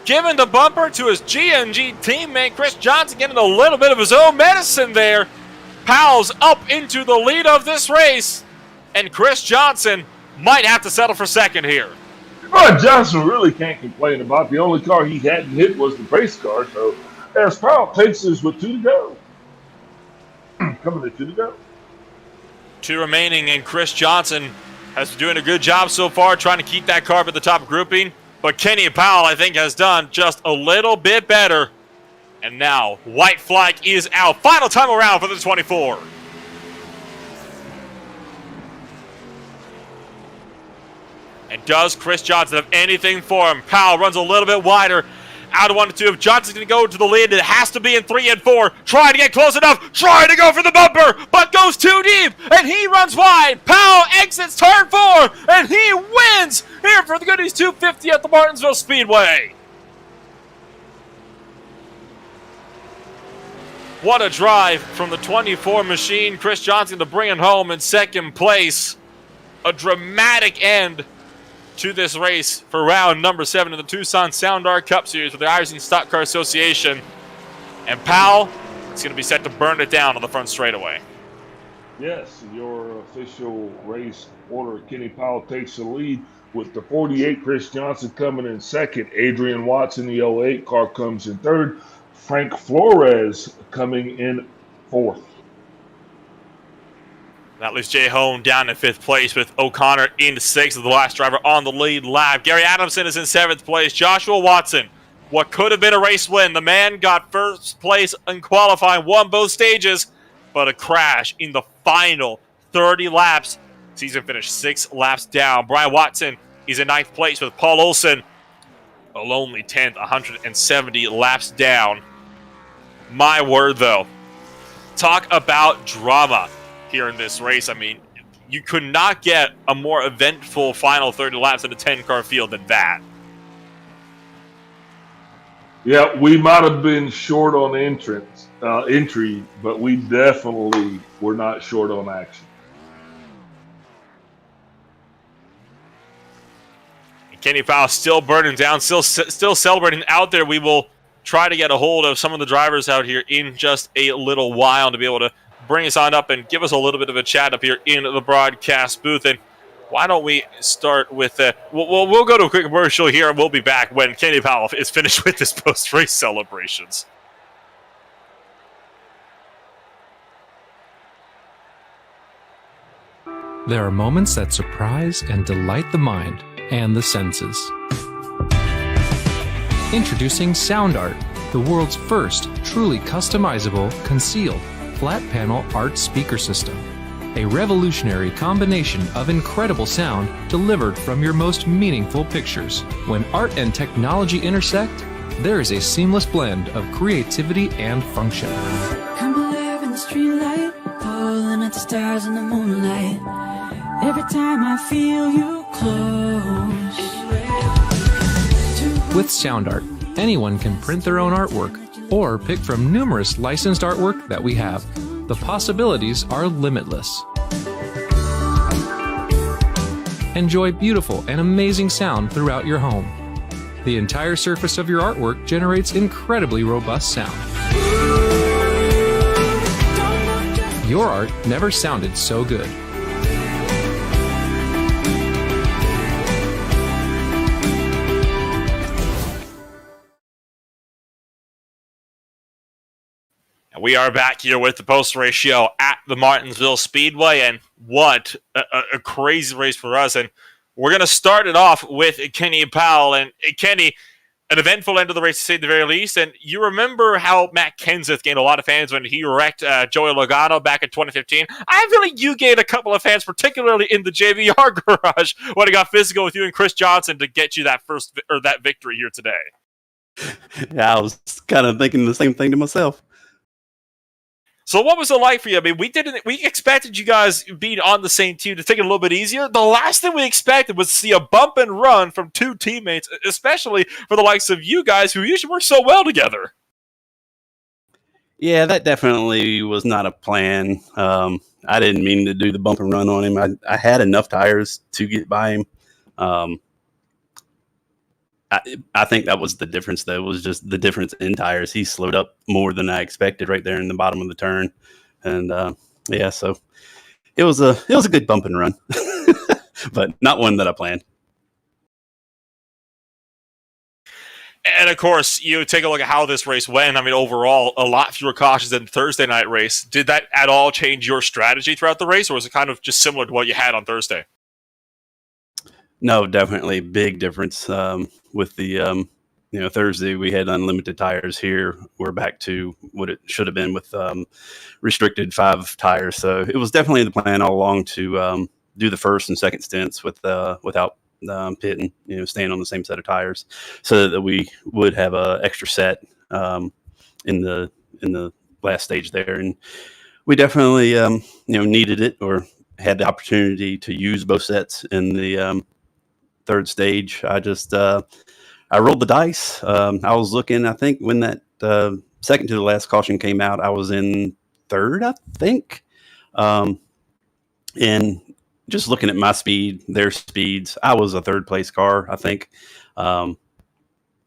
giving the bumper to his G&G teammate, Chris Johnson, getting a little bit of his own medicine there. Powell's up into the lead of this race, and Chris Johnson might have to settle for second here. Well, Johnson really can't complain about the only car he hadn't hit was the race car, so as Powell takes this with 2 to go. Coming to 2 to go. 2 remaining, and Chris Johnson has been doing a good job so far trying to keep that car up at the top grouping. But Kenny Powell, I think, has done just a little bit better. And now, white flag is out. Final time around for the 24. And does Chris Johnson have anything for him? Powell runs a little bit wider. Out of 1 to 2. If Johnson's going to go to the lead, it has to be in 3 and 4. Trying to get close enough. Trying to go for the bumper, but goes too deep. And he runs wide. Powell exits turn 4. And he wins here for the Goodies 250 at the Martinsville Speedway. What a drive from the 24 machine. Chris Johnson to bring it home in second place. A dramatic end to this race for round number 7 of the Tucson Sound Art Cup Series with the Iverson Stock Car Association. And Powell is going to be set to burn it down on the front straightaway. Yes, your official race order. Kenny Powell takes the lead with the 48. Chris Johnson coming in second. Adrian Watson, the 08 car, comes in third. Frank Flores coming in fourth. That leaves Jay Hone down in 5th place with O'Connor in 6th, the last driver on the lead lap. Gary Adamson is in 7th place. Joshua Watson, what could have been a race win. The man got 1st place in qualifying, won both stages, but a crash in the final 30 laps. Season finished 6 laps down. Brian Watson is in 9th place with Paul Olson, a lonely 10th, 170 laps down. My word, though. Talk about drama here in this race. I mean, you could not get a more eventful final 30 laps in a 10-car field than that. Yeah, we might have been short on entry, but we definitely were not short on action. Kenny Powell still burning down, still celebrating out there. We will try to get a hold of some of the drivers out here in just a little while to be able to bring us on up and give us a little bit of a chat up here in the broadcast booth. And why don't we start with we'll go to a quick commercial here, and we'll be back when Kenny Powell is finished with his post-race celebrations. There are moments that surprise and delight the mind and the senses. Introducing Sound Art, the world's first truly customizable, concealed, flat panel art speaker system. A revolutionary combination of incredible sound delivered from your most meaningful pictures. When art and technology intersect, there is a seamless blend of creativity and function. I'm alive in the streetlight, pulling at the stars in the moonlight. Every time I feel you close. With Sound Art, anyone can print their own artwork or pick from numerous licensed artwork that we have. The possibilities are limitless. Enjoy beautiful and amazing sound throughout your home. The entire surface of your artwork generates incredibly robust sound. Your art never sounded so good. We are back here with the post-race show at the Martinsville Speedway, and what a crazy race for us. And we're going to start it off with Kenny Powell. And Kenny, an eventful end of the race to say the very least. And you remember how Matt Kenseth gained a lot of fans when he wrecked Joey Logano back in 2015. I feel like you gained a couple of fans, particularly in the JVR garage, when it got physical with you and Chris Johnson to get you that that victory here today. Yeah, I was kind of thinking the same thing to myself. So what was it like for you? I mean, we expected you guys being on the same team to take it a little bit easier. The last thing we expected was to see a bump and run from two teammates, especially for the likes of you guys who usually work so well together. Yeah, that definitely was not a plan. I didn't mean to do the bump and run on him. I had enough tires to get by him. I think that was the difference, though, was just the difference in tires. He slowed up more than I expected right there in the bottom of the turn. And, yeah, so it was a good bump and run, but not one that I planned. And, of course, you take a look at how this race went. I mean, overall, a lot fewer cautions than the Thursday night race. Did that at all change your strategy throughout the race, or was it kind of just similar to what you had on Thursday? No, definitely big difference. With the Thursday we had unlimited tires. Here we're back to what it should have been with restricted 5 tires. So it was definitely the plan all along to do the first and second stints without pitting, staying on the same set of tires, so that we would have a extra set in the last stage there. And we definitely needed it, or had the opportunity to use both sets in the third stage. I rolled the dice. I was looking, I think when that second to the last caution came out, I was in third, I think. And just looking at my speed, their speeds, I was a third place car, I think. And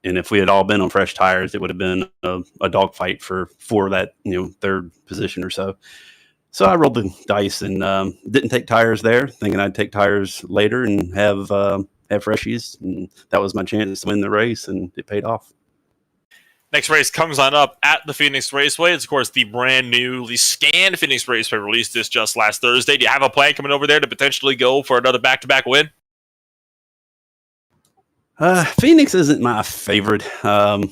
if we had all been on fresh tires, it would have been a dogfight for that, third position or so. So I rolled the dice and didn't take tires there, thinking I'd take tires later and have freshies, and that was my chance to win the race, and it paid off. Next race comes on up at the Phoenix Raceway. It's, of course, the brand newly scanned Phoenix Raceway, released this just last Thursday. Do you have a plan coming over there to potentially go for another back-to-back win? Phoenix isn't my favorite. The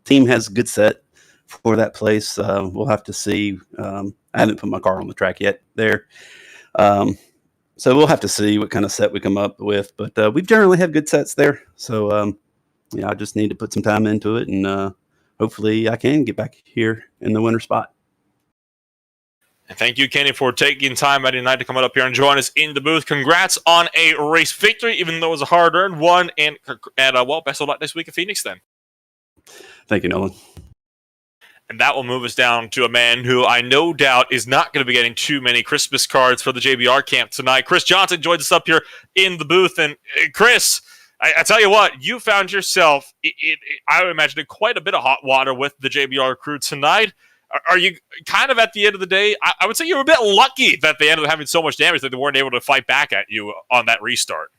team has a good set for that place. We'll have to see. I haven't put my car on the track yet there. So we'll have to see what kind of set we come up with. But we've generally had good sets there. So, I just need to put some time into it. And hopefully I can get back here in the winner spot. And thank you, Kenny, for taking time out of your night to come up here and join us in the booth. Congrats on a race victory, even though it was a hard-earned one. And best of luck this week at Phoenix then. Thank you, Nolan. And that will move us down to a man who I no doubt is not going to be getting too many Christmas cards for the JBR camp tonight. Chris Johnson joins us up here in the booth. And Chris, I tell you what, you found yourself, I would imagine, in quite a bit of hot water with the JBR crew tonight. Are you kind of at the end of the day? I would say you were a bit lucky that they ended up having so much damage that they weren't able to fight back at you on that restart.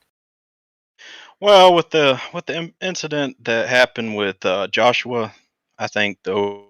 Well, with the incident that happened with Joshua, I think though.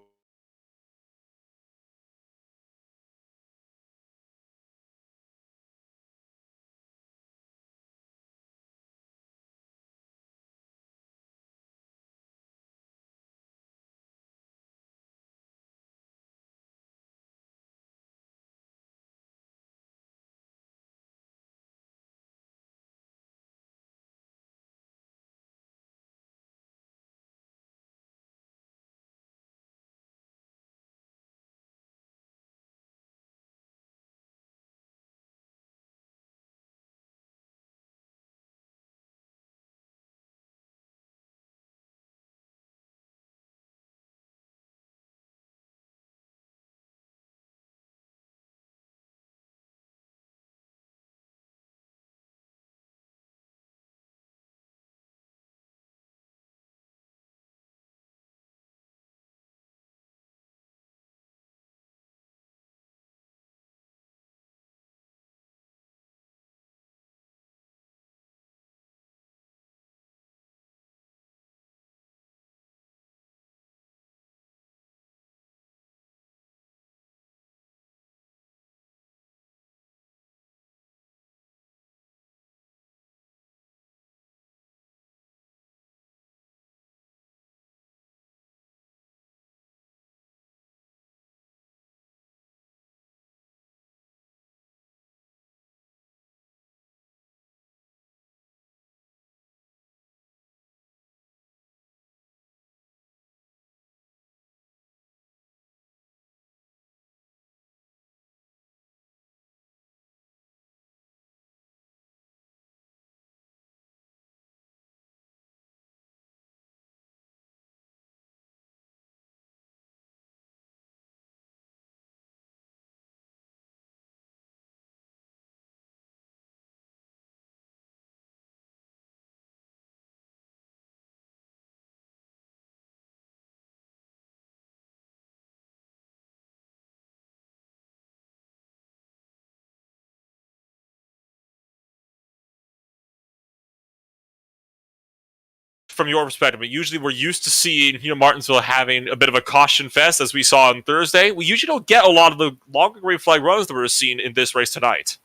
From your perspective, usually we're used to seeing Martinsville having a bit of a caution fest, as we saw on Thursday. We usually don't get a lot of the longer green flag runs that we're seeing in this race tonight.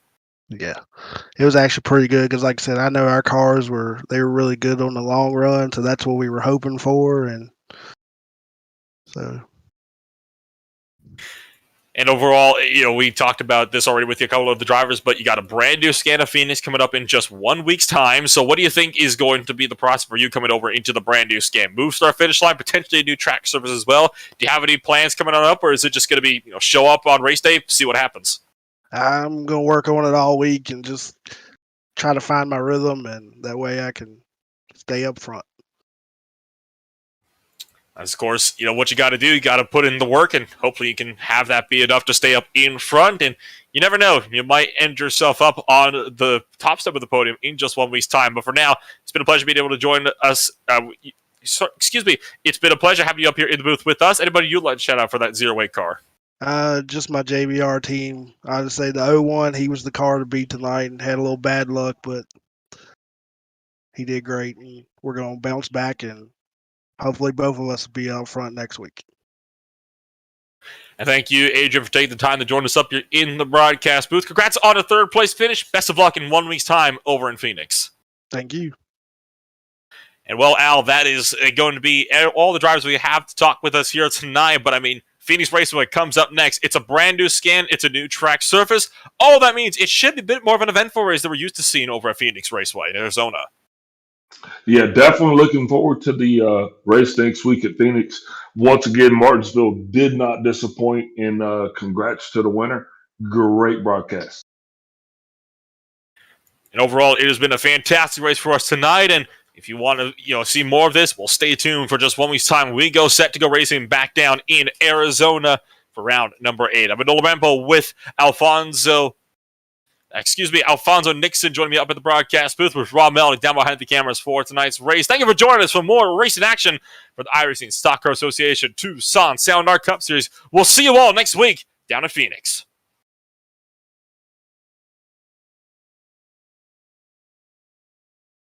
Yeah, it was actually pretty good because, like I said, I know our cars were really good on the long run, so that's what we were hoping for, and so. And overall, we talked about this already with a couple of the drivers, but you got a brand new scan of Phoenix coming up in just 1 week's time. So what do you think is going to be the process for you coming over into the brand new scan? Move start finish line, potentially a new track service as well. Do you have any plans coming on up, or is it just going to be show up on race day, see what happens? I'm going to work on it all week and just try to find my rhythm, and that way I can stay up front. Of course, what you got to do, you got to put in the work, and hopefully you can have that be enough to stay up in front. And you never know, you might end yourself up on the top step of the podium in just 1 week's time. But for now, it's been a pleasure being able to join us. It's been a pleasure having you up here in the booth with us. Anybody you'd like to shout out for that 0-weight car? Just my JBR team. I'd say the 01, he was the car to beat tonight and had a little bad luck, but he did great. And we're going to bounce back, and hopefully both of us will be out front next week. And thank you, Adrian, for taking the time to join us up here in the broadcast booth. Congrats on a third place finish. Best of luck in 1 week's time over in Phoenix. Thank you. And well, Al, that is going to be all the drivers we have to talk with us here tonight. But I mean, Phoenix Raceway comes up next. It's a brand new scan. It's a new track surface. All that means it should be a bit more of an eventful race that we're used to seeing over at Phoenix Raceway in Arizona. Yeah, definitely looking forward to the race next week at Phoenix. Once again, Martinsville did not disappoint, and congrats to the winner. Great broadcast. And overall, it has been a fantastic race for us tonight. And If you want to, see more of this, well, stay tuned for just 1 week's time. We go set to go racing back down in Arizona for round number 8. I'm Manolo Rambo with Alfonso Nixon joining me up at the broadcast booth with Rob Melnick down behind the cameras for tonight's race. Thank you for joining us for more racing action for the iRacing Stock Car Association Tucson Sound Art Cup Series. We'll see you all next week down in Phoenix.